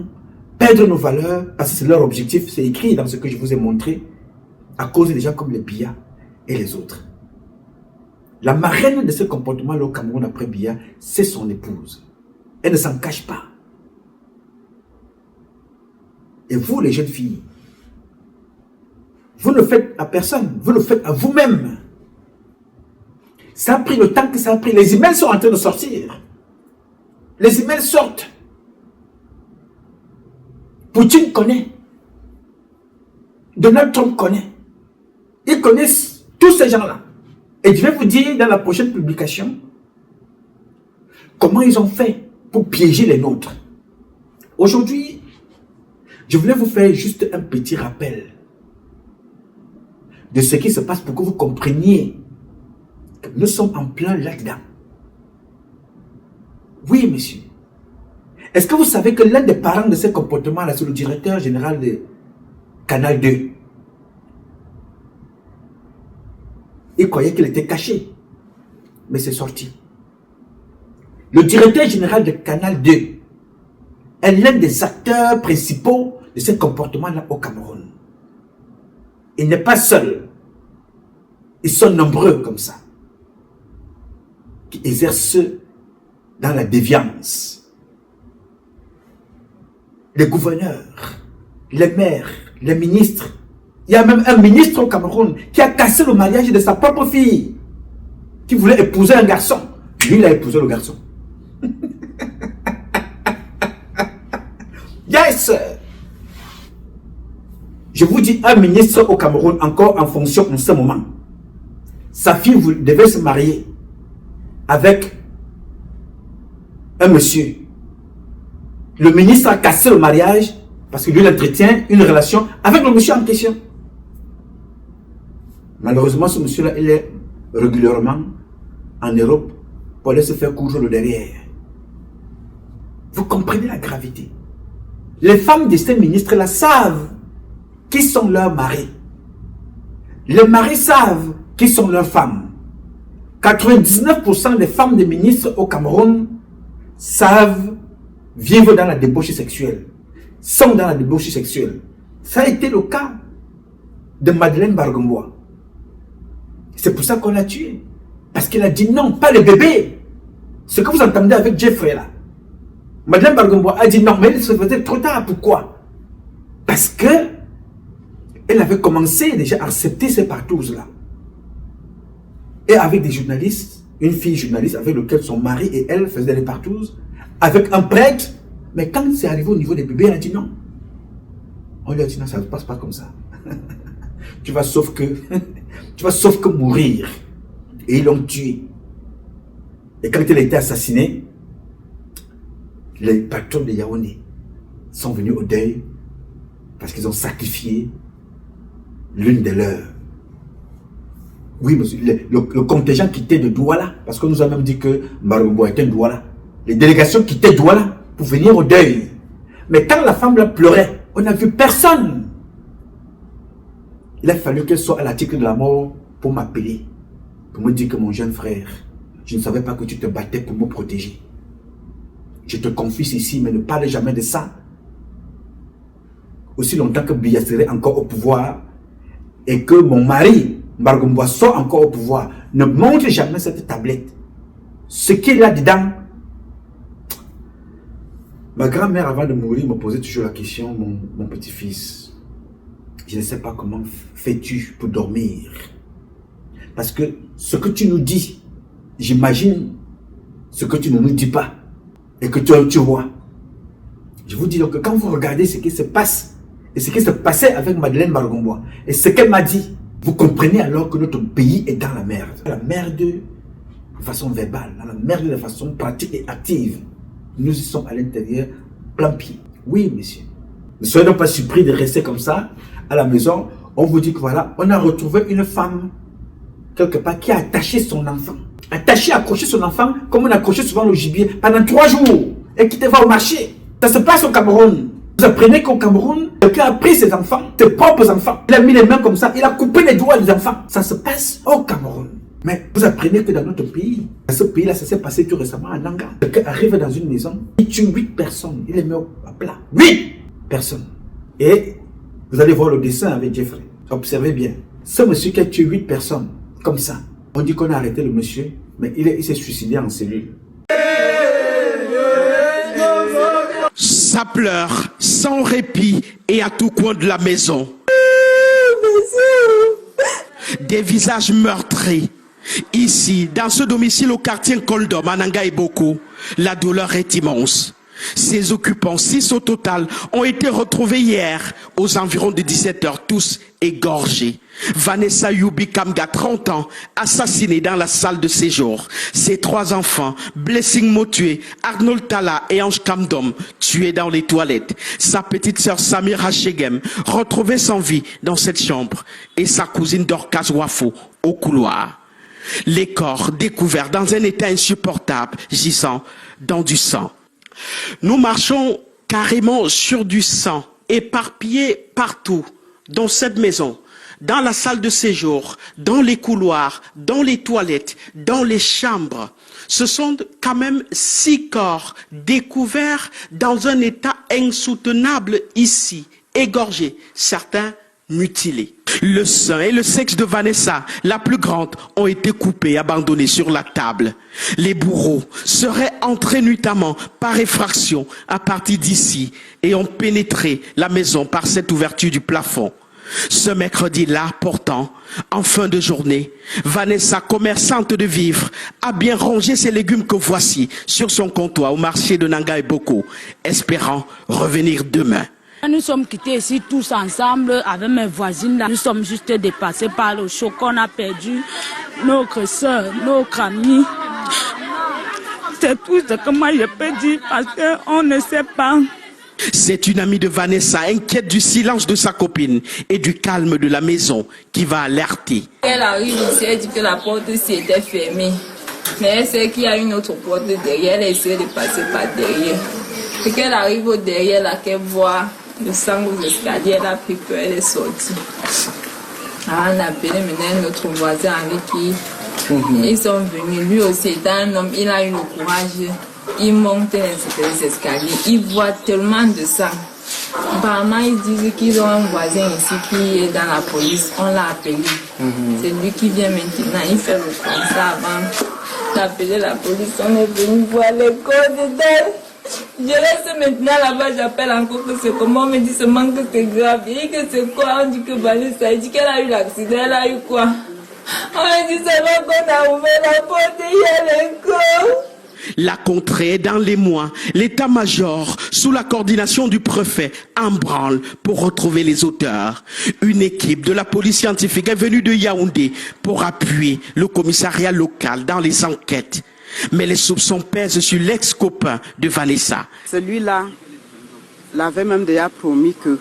Speaker 2: perdre nos valeurs, parce que c'est leur objectif, c'est écrit dans ce que je vous ai montré, à cause des gens comme les Biya et les autres. La marraine de ce comportement-là au Cameroun après Biya, c'est son épouse. Elle ne s'en cache pas. Et vous, les jeunes filles, Vous ne le faites à personne, vous le faites à vous-même. Ça a pris le temps que ça a pris. Les emails sont en train de sortir. Les emails sortent. Poutine connaît. Donald Trump connaît. Ils connaissent tous ces gens-là. Et je vais vous dire dans la prochaine publication comment ils ont fait pour piéger les nôtres. Aujourd'hui, je voulais vous faire juste un petit rappel de ce qui se passe pour que vous compreniez que nous sommes en plein là-dedans. Oui, monsieur. Est-ce que vous savez que l'un des parents de ces comportements-là, c'est le directeur général de Canal 2? Il croyait qu'il était caché, mais c'est sorti. Le directeur général de Canal 2 est l'un des acteurs principaux de ces comportements-là au Cameroun. Il n'est pas seul. Ils sont nombreux comme ça, qui exercent dans la déviance. Les gouverneurs, les maires, les ministres. Il y a même un ministre au Cameroun qui a cassé le mariage de sa propre fille, qui voulait épouser un garçon. Lui, il a épousé le garçon. Yes! Je vous dis, un ministre au Cameroun, encore en fonction en ce moment, sa fille devait se marier avec un monsieur. Le ministre a cassé le mariage parce que lui, il entretient une relation avec le monsieur en question. Malheureusement, ce monsieur-là, il est régulièrement en Europe pour aller se faire coudre le derrière. Vous comprenez la gravité. Les femmes de ces ministres-là savent qui sont leurs maris. Les maris savent qui sont leurs femmes. 99% des femmes des ministres au Cameroun savent vivre dans la débauche sexuelle. Sont dans la débauche sexuelle. Ça a été le cas de Madeleine Bargombois. C'est pour ça qu'on l'a tué. Parce qu'il a dit non, pas les bébés. Ce que vous entendez avec Jeffrey là. Madeleine Bargombois a dit non, mais il se faisait trop tard. Pourquoi? Parce que elle avait commencé déjà à accepter ces partous là. Et avec des journalistes, une fille journaliste avec laquelle son mari et elle faisaient des partous, avec un prêtre. Mais quand c'est arrivé au niveau des bébés, elle a dit non. On lui a dit non, ça ne se passe pas comme ça. Tu vas sauf que mourir. Et ils l'ont tué. Et quand elle a été assassinée, les patrons de Yaoundé sont venus au deuil parce qu'ils ont sacrifié l'une des leurs. Oui, monsieur, le contingent quittait de Douala, parce qu'on nous a même dit que Bargombois était de Douala. Les délégations quittaient Douala pour venir au deuil. Mais quand la femme la pleurait, on n'a vu personne. Il a fallu qu'elle soit à l'article de la mort pour m'appeler, pour me dire que mon jeune frère, je ne savais pas que tu te battais pour me protéger. Je te confie ici, mais ne parle jamais de ça. Aussi longtemps que Biya serait encore au pouvoir et que mon mari, Bargombois, soit encore au pouvoir, ne montre jamais cette tablette. Ce qu'il y a dedans. Ma grand-mère, avant de mourir, me posait toujours la question, mon petit-fils, je ne sais pas comment fais-tu pour dormir. Parce que ce que tu nous dis, j'imagine ce que tu ne nous dis pas et que tu vois. Je vous dis donc que quand vous regardez ce qui se passe et ce qui se passait avec Madeleine Bargombois et ce qu'elle m'a dit, vous comprenez alors que notre pays est dans la merde. La merde de façon verbale, dans la merde de façon pratique et active. Nous y sommes à l'intérieur, plein pied. Oui, monsieur. Ne soyez donc pas surpris de rester comme ça à la maison. On vous dit que voilà, on a retrouvé une femme quelque part qui a attaché son enfant. Attaché, accroché son enfant comme on accrochait souvent le gibier pendant 3 jours et qui te va au marché. Ça se passe au Cameroun. Vous apprenez qu'au Cameroun, quelqu'un a pris ses enfants, ses propres enfants. Il a mis les mains comme ça, il a coupé les doigts des enfants. Ça se passe au Cameroun. Mais vous apprenez que dans notre pays, dans ce pays-là, ça s'est passé tout récemment à Nanga. Quelqu'un arrive dans une maison, il tue 8 personnes, il les met à plat. 8 personnes. Et vous allez voir le dessin avec Jeffrey. Observez bien. Ce monsieur qui a tué 8 personnes, comme ça, on dit qu'on a arrêté le monsieur, mais il s'est suicidé en cellule.
Speaker 15: Ça pleure sans répit et à tout coin de la maison. des visages meurtris. Ici, dans ce domicile au quartier Koldom, à Nanga Boko, la douleur est immense. Ces occupants, 6 au total, ont été retrouvés hier aux environs de 17h, tous égorgés. Vanessa Yubi Kamga, 30 ans, assassinée dans la salle de séjour. Ses 3 enfants, Blessing Mo tué, Arnold Tala et Ange Kamdom, tués dans les toilettes. Sa petite sœur Samira Shegem, retrouvée sans vie dans cette chambre. Et sa cousine Dorcas Wafo, au couloir. Les corps découverts dans un état insupportable, gisant dans du sang. Nous marchons carrément sur du sang, éparpillés partout, dans cette maison, dans la salle de séjour, dans les couloirs, dans les toilettes, dans les chambres. Ce sont quand même 6 corps découverts dans un état insoutenable ici, égorgés, certains mutilés. Le sein et le sexe de Vanessa, la plus grande, ont été coupés et abandonnés sur la table. Les bourreaux seraient entrés nuitamment par effraction à partir d'ici et ont pénétré la maison par cette ouverture du plafond. Ce mercredi-là, pourtant, en fin de journée, Vanessa, commerçante de vivres, a bien rangé ses légumes que voici sur son comptoir au marché de Nanga Boko, espérant revenir demain.
Speaker 16: Nous sommes quittés ici tous ensemble avec mes voisines. Nous sommes juste dépassés par le choc. On a perdu notre soeur, notre amie. C'est tout ce que moi je peux dire parce qu'on ne sait pas.
Speaker 15: C'est une amie de Vanessa, inquiète du silence de sa copine et du calme de la maison, qui va alerter.
Speaker 17: Elle arrive ici, elle dit que la porte était fermée. Mais elle sait qu'il y a une autre porte derrière, elle essaie de passer par derrière. Et qu'elle arrive au derrière, là, qu'elle voit le sang aux escaliers, elle a pris peur, elle est sortie. Ah, on a appelé maintenant notre voisin avec qui ils sont venus. Lui aussi étant un homme, il a eu le courage. Il monte les escaliers, il voit tellement de sang. Apparemment, ils disent qu'ils ont un voisin ici qui est dans la police. On l'a appelé. C'est lui qui vient maintenant. Il fait le constat avant d'appeler la police. On est venu voir les corps d'elle. Je reste maintenant là-bas, j'appelle encore que c'est comment. On me dit seulement que c'est grave. Et que c'est quoi? On dit que Vanessa, il dit qu'elle a eu l'accident. Elle a eu quoi? On me dit seulement qu'on a ouvert la porte et il y a les corps.
Speaker 15: La contrée dans les mois, l'état-major, sous la coordination du préfet, en branle pour retrouver les auteurs. Une équipe de la police scientifique est venue de Yaoundé pour appuyer le commissariat local dans les enquêtes. Mais les soupçons pèsent sur l'ex-copain de Vanessa.
Speaker 12: Celui-là l'avait même déjà promis que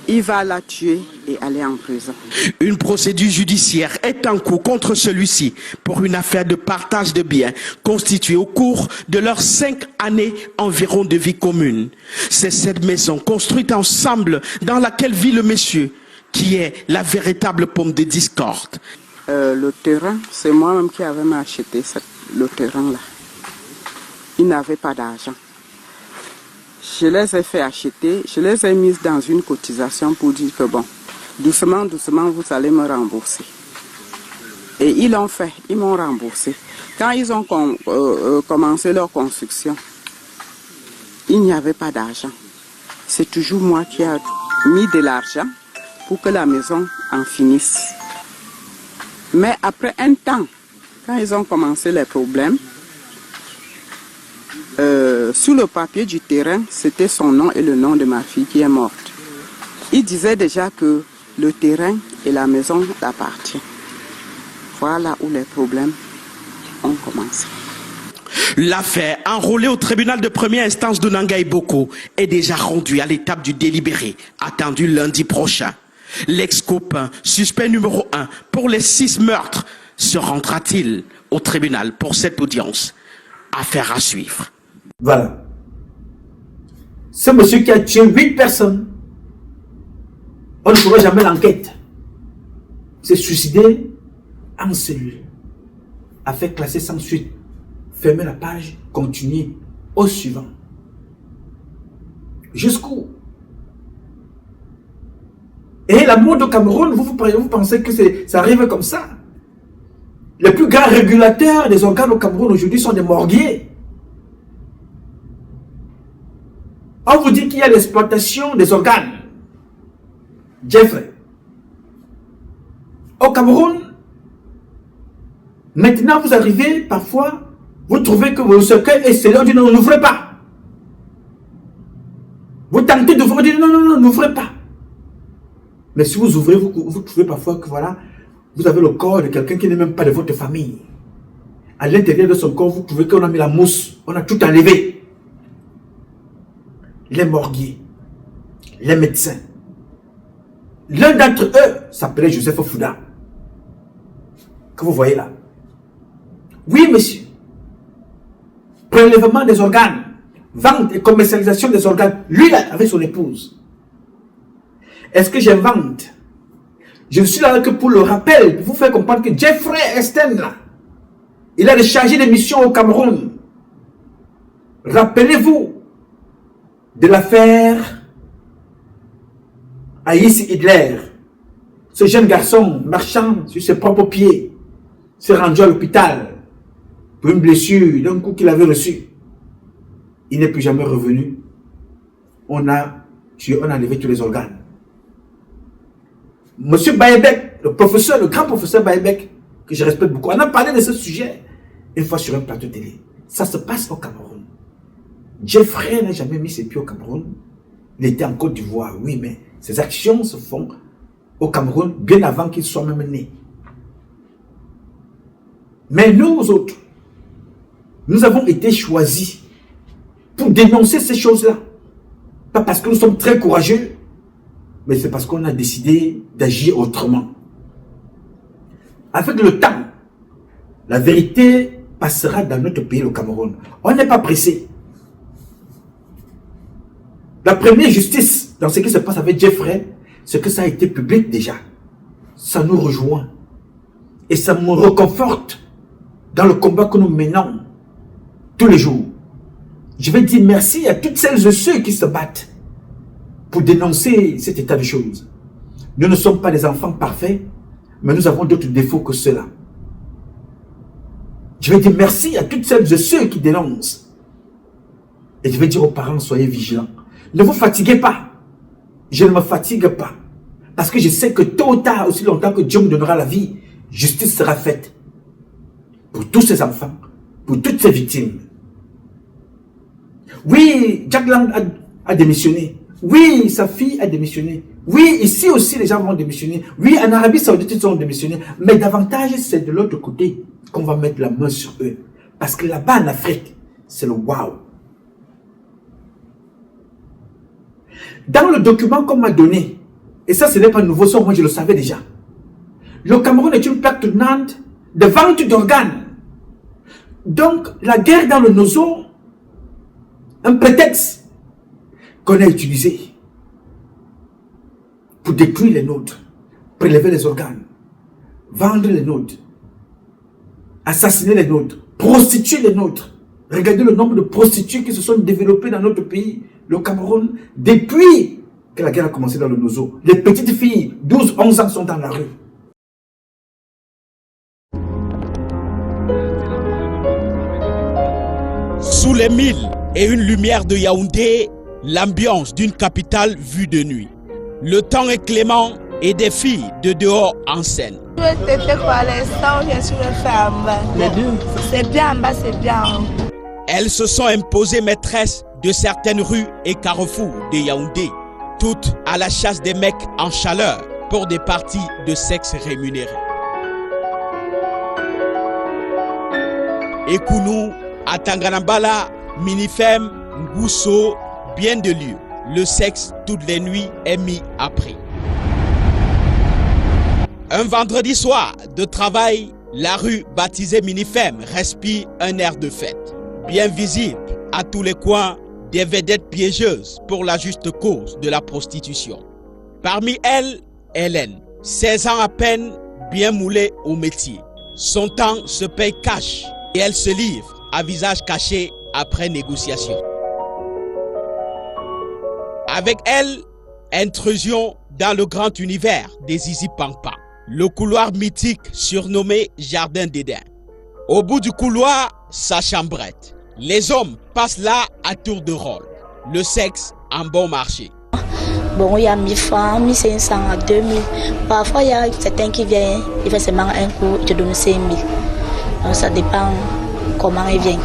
Speaker 12: il va la tuer et aller en prison.
Speaker 15: Une procédure judiciaire est en cours contre celui-ci pour une affaire de partage de biens constituée au cours de leurs 5 années environ de vie commune. C'est cette maison construite ensemble dans laquelle vit le monsieur qui est la véritable pomme de discorde.
Speaker 12: Le terrain, c'est moi-même qui avais acheté le terrain-là. Il n'avait pas d'argent. Je les ai fait acheter, je les ai mises dans une cotisation pour dire que bon, doucement, doucement, vous allez me rembourser. Et ils l'ont fait, ils m'ont remboursé. Quand ils ont commencé leur construction, il n'y avait pas d'argent. C'est toujours moi qui ai mis de l'argent pour que la maison en finisse. Mais après un temps, quand ils ont commencé les problèmes, sous le papier du terrain, c'était son nom et le nom de ma fille qui est morte. Il disait déjà que le terrain et la maison l'appartiennent. Voilà où les problèmes ont commencé.
Speaker 15: L'affaire, enrôlée au tribunal de première instance de Nanga Boko, est déjà rendue à l'étape du délibéré, attendu lundi prochain. L'ex-copain, suspect numéro 1 pour les 6 meurtres, se rendra-t-il au tribunal pour cette audience? Affaire à suivre.
Speaker 2: Voilà. Ce monsieur qui a tué 8 personnes, on ne fera jamais l'enquête. S'est suicidé en cellule. A fait classer sans suite. Fermer la page, continuer au suivant. Jusqu'où? Et la mort au Cameroun, vous pensez que ça arrive comme ça? Les plus grands régulateurs des organes au Cameroun aujourd'hui sont des morguiers. On vous dit qu'il y a l'exploitation des organes. Jeffrey, Au Cameroun, maintenant vous arrivez parfois, vous trouvez que vos cercueil est scellé, on dit non, n'ouvrez pas. Vous tentez d'ouvrir, on dit non, n'ouvrez pas. Mais si vous ouvrez, vous trouvez parfois que voilà, vous avez le corps de quelqu'un qui n'est même pas de votre famille. À l'intérieur de son corps, vous trouvez qu'on a mis la mousse, on a tout enlevé. Les morguiers, les médecins. L'un d'entre eux s'appelait Joseph Fouda, que vous voyez là. Oui, monsieur. Prélèvement des organes, vente et commercialisation des organes, lui là, avec son épouse. Est-ce que j'invente? Je suis là que pour le rappel, pour vous faire comprendre que Jeffrey Epstein là, il a chargé de mission au Cameroun. Rappelez-vous de l'affaire Aïs Hitler. Ce jeune garçon marchant sur ses propres pieds s'est rendu à l'hôpital pour une blessure d'un coup qu'il avait reçu. Il n'est plus jamais revenu. On a enlevé tous les organes. Monsieur Baïbek, le professeur, le grand professeur Baïbek, que je respecte beaucoup, on a parlé de ce sujet une fois sur un plateau télé. Ça se passe au Cameroun. Jeffrey n'a jamais mis ses pieds au Cameroun. Il était en Côte d'Ivoire, oui, mais ses actions se font au Cameroun bien avant qu'il soit même né. Mais nous autres, nous avons été choisis pour dénoncer ces choses-là. Pas parce que nous sommes très courageux, mais c'est parce qu'on a décidé d'agir autrement. Avec le temps, la vérité passera dans notre pays, le Cameroun. On n'est pas pressé. La première justice dans ce qui se passe avec Jeffrey, c'est que ça a été public déjà. Ça nous rejoint. Et ça me reconforte dans le combat que nous menons tous les jours. Je vais dire merci à toutes celles et ceux qui se battent pour dénoncer cet état de choses. Nous ne sommes pas des enfants parfaits, mais nous avons d'autres défauts que ceux-là. Je vais dire merci à toutes celles et ceux qui dénoncent. Et je vais dire aux parents, soyez vigilants. Ne vous fatiguez pas. Je ne me fatigue pas. Parce que je sais que tôt ou tard, aussi longtemps que Dieu me donnera la vie, justice sera faite. Pour tous ces enfants, pour toutes ces victimes. Oui, Jack Lang a démissionné. Oui, sa fille a démissionné. Oui, ici aussi les gens vont démissionner. Oui, en Arabie Saoudite ils ont démissionné. Mais davantage, c'est de l'autre côté qu'on va mettre la main sur eux. Parce que là-bas en Afrique, c'est le waouh. Dans le document qu'on m'a donné, et ça ce n'est pas nouveau, ça moi je le savais déjà. Le Cameroun est une plaque tournante de vente d'organes. Donc la guerre dans le Nozo, un prétexte qu'on a utilisé pour détruire les nôtres, prélever les organes, vendre les nôtres, assassiner les nôtres, prostituer les nôtres. Regardez le nombre de prostituées qui se sont développées dans notre pays, le Cameroun, depuis que la guerre a commencé dans le Nozo. Les petites filles, 12-11 ans, sont dans la rue.
Speaker 15: Sous les 1001 lumières de Yaoundé, l'ambiance d'une capitale vue de nuit. Le temps est clément et des filles de dehors en scène.
Speaker 18: C'est bien en bas, c'est bien.
Speaker 15: Elles se sont imposées maîtresses de certaines rues et carrefours de Yaoundé, toutes à la chasse des mecs en chaleur pour des parties de sexe rémunérées. Ekounou, Atanganambala, Minifem, Ngousso, bien de lieux. Le sexe toutes les nuits est mis à prix. Un vendredi soir de travail, la rue baptisée Minifem respire un air de fête. Bien visible à tous les coins, des vedettes piégeuses pour la juste cause de la prostitution. Parmi elles, Hélène, 16 ans à peine, bien moulée au métier. Son temps se paye cash et elle se livre à visage caché après négociation. Avec elle, intrusion dans le grand univers des Zizi Pampa, le couloir mythique surnommé Jardin d'Éden. Au bout du couloir, sa chambrette. Les hommes passent là à tour de rôle. Le sexe en bon marché.
Speaker 18: Bon, il y a 1000 francs, 1500 à 2000. Parfois, il y a certains qui viennent, il fait seulement un coup, il te donne 5000. Donc ça dépend comment il vient.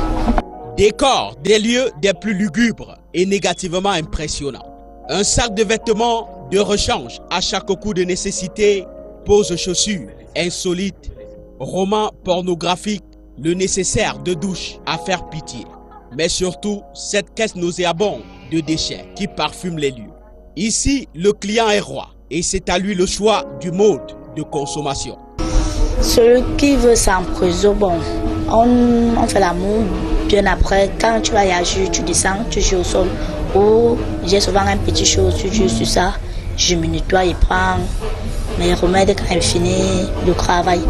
Speaker 15: Décor des lieux des plus lugubres et négativement impressionnants. Un sac de vêtements de rechange à chaque coup de nécessité, pose chaussures insolites, romans pornographiques, le nécessaire de douche à faire pitié. Mais surtout, cette caisse nauséabonde de déchets qui parfume les lieux. Ici, le client est roi et c'est à lui le choix du mode de consommation.
Speaker 18: Celui qui veut s'empriser, bon, on fait l'amour bien après. Quand tu vas y agir, tu descends, tu joues au sol. Ou j'ai souvent un petit chose, tu joues sur ça. Je me nettoie et prends mes remèdes quand il finit le travail.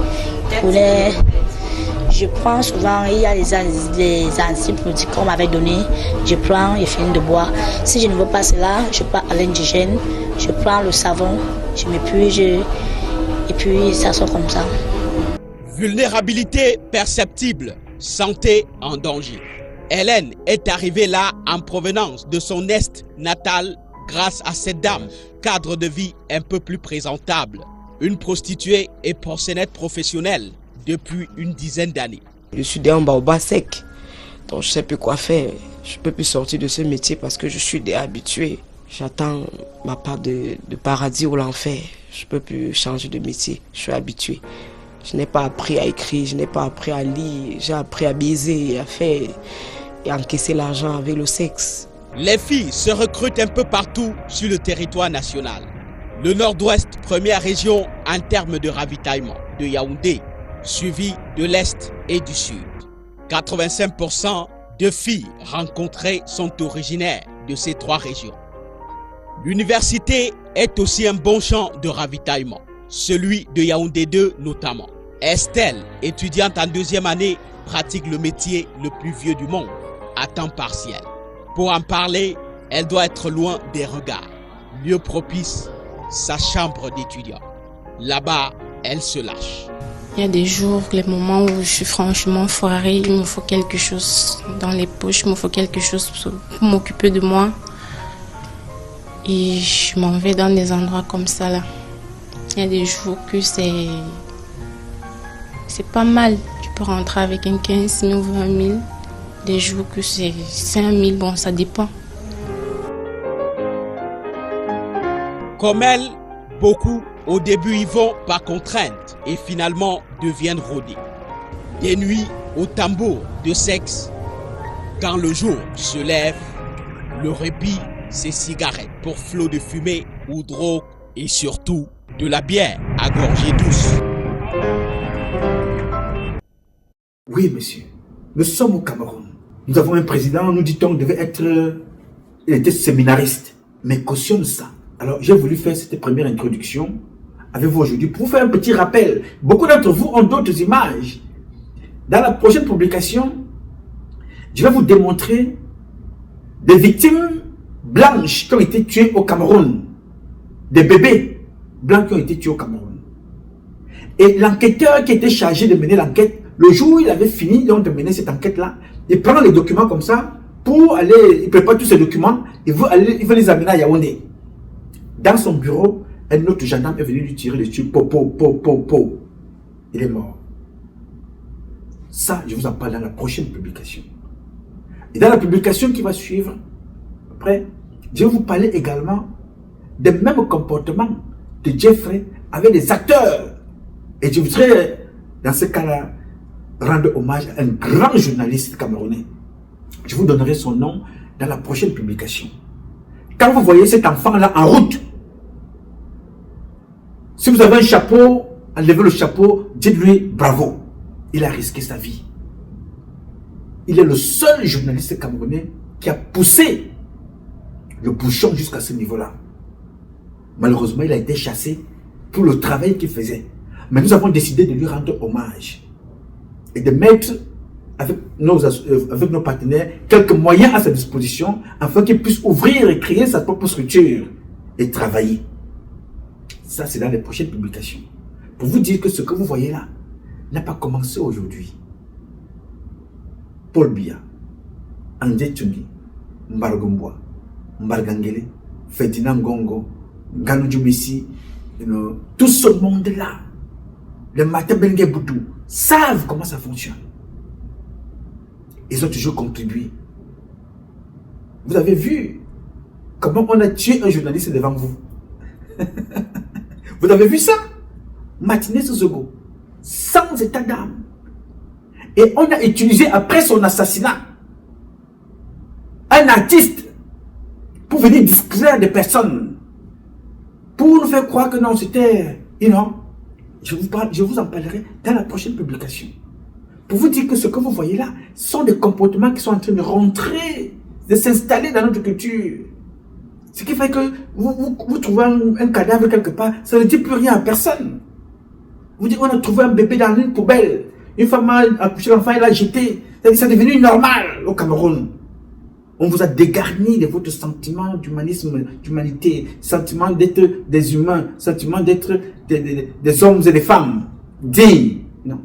Speaker 18: Je prends souvent, il y a les antibiotiques qu'on m'avait donné, je prends et finis de boire. Si je ne veux pas cela, je pars à l'indigène, je prends le savon, je m'épuise et puis ça sort comme ça.
Speaker 15: Vulnérabilité perceptible, santé en danger. Hélène est arrivée là en provenance de son est natal grâce à cette dame, cadre de vie un peu plus présentable. Une prostituée et proxénète professionnelle depuis une dizaine d'années.
Speaker 19: Je suis dans un baobab sec, donc je ne sais plus quoi faire. Je ne peux plus sortir de ce métier parce que je suis habitué. J'attends ma part de paradis ou l'enfer. Je ne peux plus changer de métier, je suis habitué. Je n'ai pas appris à écrire, je n'ai pas appris à lire, j'ai appris à baiser, à faire et à encaisser l'argent avec le sexe.
Speaker 15: Les filles se recrutent un peu partout sur le territoire national. Le Nord-Ouest, première région en termes de ravitaillement de Yaoundé, suivi de l'Est et du Sud. 85% de filles rencontrées sont originaires de ces trois régions. L'université est aussi un bon champ de ravitaillement, celui de Yaoundé 2 notamment. Estelle, étudiante en deuxième année, pratique le métier le plus vieux du monde, à temps partiel. Pour en parler, elle doit être loin des regards. Lieu propice, sa chambre d'étudiant. Là-bas, elle se lâche.
Speaker 6: Il y a des jours, les moments où je suis franchement foirée, il me faut quelque chose dans les poches, il me faut quelque chose pour m'occuper de moi. Et je m'en vais dans des endroits comme ça là. Il y a des jours que c'est pas mal. Tu peux rentrer avec un 15 000 ou 20 000. Des jours que c'est 5 000, bon ça dépend.
Speaker 15: Comme elle, beaucoup au début y vont par contrainte et finalement deviennent rodés. Des nuits au tambour de sexe. Quand le jour se lève, le répit, c'est cigarettes pour flot de fumée ou drogue et surtout de la bière à gorgée douce.
Speaker 2: Oui, monsieur. Nous sommes au Cameroun. Nous avons un président, nous dit-on, devait être... Il était séminariste. Mais cautionne ça. Alors, j'ai voulu faire cette première introduction avec vous aujourd'hui pour vous faire un petit rappel. Beaucoup d'entre vous ont d'autres images. Dans la prochaine publication, je vais vous démontrer des victimes blanches qui ont été tuées au Cameroun. Des bébés blancs qui ont été tués au Cameroun. Et l'enquêteur qui était chargé de mener l'enquête, le jour où il avait fini donc de mener cette enquête-là, il prend les documents comme ça pour aller, il prépare tous ces documents, il veut les amener à Yaoundé. Dans son bureau, un autre gendarme est venu lui tirer dessus, po. Il est mort. Ça, je vous en parle dans la prochaine publication. Et dans la publication qui va suivre, après, je vais vous parler également des mêmes comportements de Jeffrey avec des acteurs. Et je voudrais, dans ce cas-là, rendre hommage à un grand journaliste camerounais. Je vous donnerai son nom dans la prochaine publication. Quand vous voyez cet enfant-là en route, si vous avez un chapeau, enlevez le chapeau, dites-lui bravo. Il a risqué sa vie. Il est le seul journaliste camerounais qui a poussé le bouchon jusqu'à ce niveau-là. Malheureusement, il a été chassé pour le travail qu'il faisait. Mais nous avons décidé de lui rendre hommage et de mettre avec nos partenaires quelques moyens à sa disposition afin qu'il puisse ouvrir et créer sa propre structure et travailler. Ça, c'est dans les prochaines publications. Pour vous dire que ce que vous voyez là n'a pas commencé aujourd'hui. Paul Biya, André Tchungi, Mbargumboa, Mbargangele, Ferdinand Ngongo, Nganou Djoumessi, tout ce monde-là, les Martin Bengue Boudou, savent comment ça fonctionne. Ils ont toujours contribué. Vous avez vu comment on a tué un journaliste devant vous. Vous avez vu ça? Martinez Zogo, sans état d'âme. Et on a utilisé après son assassinat un artiste pour venir distraire des personnes, pour nous faire croire que non, c'était, je vous en parlerai dans la prochaine publication. Pour vous dire que ce que vous voyez là sont des comportements qui sont en train de rentrer, de s'installer dans notre culture. Ce qui fait que vous trouvez un cadavre quelque part, ça ne dit plus rien à personne. Vous dites, on a trouvé un bébé dans une poubelle, une femme a accouché l'enfant et l'a jeté. Ça est devenu normal au Cameroun. On vous a dégarni de votre sentiment d'humanisme, d'humanité, sentiment d'être des humains, sentiment d'être des hommes et des femmes dignes. Non.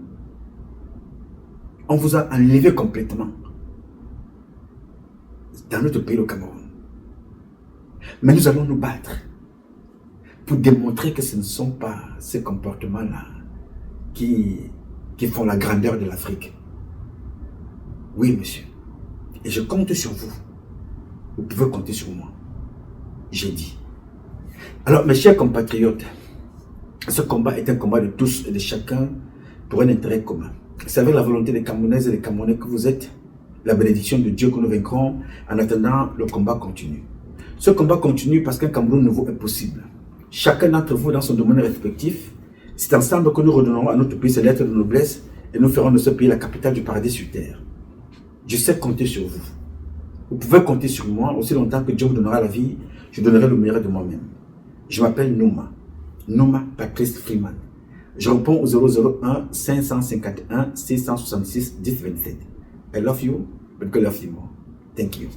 Speaker 2: On vous a enlevé complètement dans notre pays, le Cameroun. Mais nous allons nous battre pour démontrer que ce ne sont pas ces comportements-là qui font la grandeur de l'Afrique. Oui, monsieur. Et je compte sur vous. Vous pouvez compter sur moi. J'ai dit. Alors, mes chers compatriotes, ce combat est un combat de tous et de chacun pour un intérêt commun. C'est avec la volonté des Camerounaises et des Camerounais que vous êtes, la bénédiction de Dieu que nous vaincrons. En attendant, le combat continue. Ce combat continue parce qu'un Cameroun nouveau est possible. Chacun d'entre vous dans son domaine respectif, c'est ensemble que nous redonnerons à notre pays ses lettres de noblesse et nous ferons de ce pays la capitale du paradis sur terre. Je sais compter sur vous. Vous pouvez compter sur moi aussi longtemps que Dieu vous donnera la vie. Je donnerai le meilleur de moi-même. Je m'appelle Nouma. Nouma Patrice Freeman. Je réponds au 001 551 666 1027. I love you, but God loves you more. Thank you.